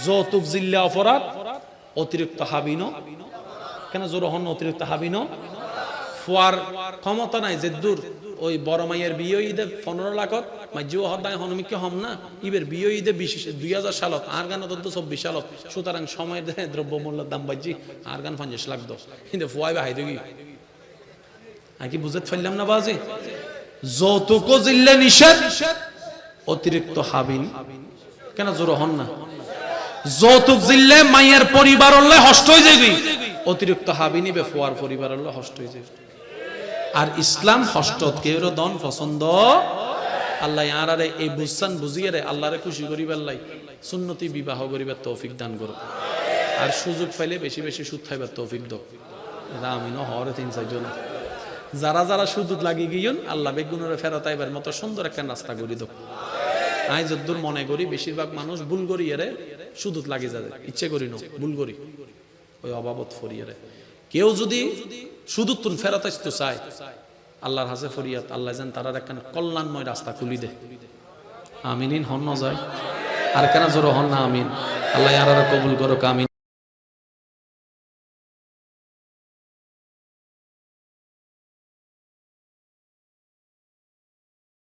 যৌতুক জিল্লা অপরাধ অতিরিক্ত হাবিনও কেন জোর হন অতিরিক্ত হাবিনও ফুয়ার ক্ষমতা নাই যে দূর ওই বড় মাইয়ের বিয়ে ঈদে 15 লাখত মাইজিও হদায় হনমিকে হম না ইবের বিয়ে ঈদে 2000 সালত আর গান তো 24 সালত সুতরাং সময় দেয় দ্রব্যমূল্যের দাম বাজি আর গান 50 লাখ দো কিন্তু ফুয়াই ভাই দেখি আকি বুঝতে পারলাম না বাজি যৌতুক জিল্লা নিষেধ অতিরিক্ত হাবিন কেন জোর হন না যৌতুক জিল্লে মাইয়ের পরিবার হলে হষ্ট হয়ে যাবে অতিরিক্ত হাবিনি বে ফুয়ার পরিবার হলে হষ্ট হয়ে যাবে আর ইসলাম হষ্টত কেউ দন পছন্দ আল্লাহ আরে এই বুঝছান বুঝিয়ে রে আল্লাহরে খুশি করিবার লাই সুন্নতি বিবাহ করিবার তৌফিক দান করো আর সুযোগ পাইলে বেশি বেশি সুদ খাইবার তৌফিক দাও আমিনও হরে 3-4 জন যারা যারা সুদুত লাগি গিয়ন আল্লাহ বেগুনের ফেরত আইবার মতো সুন্দর একটা রাস্তা করি দাও আই যদ্দুর মনে করি বেশিরভাগ মানুষ ভুল করি এরে সুদুত লাগি যায় ইচ্ছে করি না ভুল করি ওই অবাবত ফরিয়ে কেউ যদি সুদুতুন ফেরত আসতে চায় আল্লাহর হাসে ফরিয়াত আল্লাহ যেন তারা একখান কল্যাণময় রাস্তা খুলি দে আমিন হন যায় আর কেন জোর হন না আমিন আল্লাহ আর কবুল করো আমিন।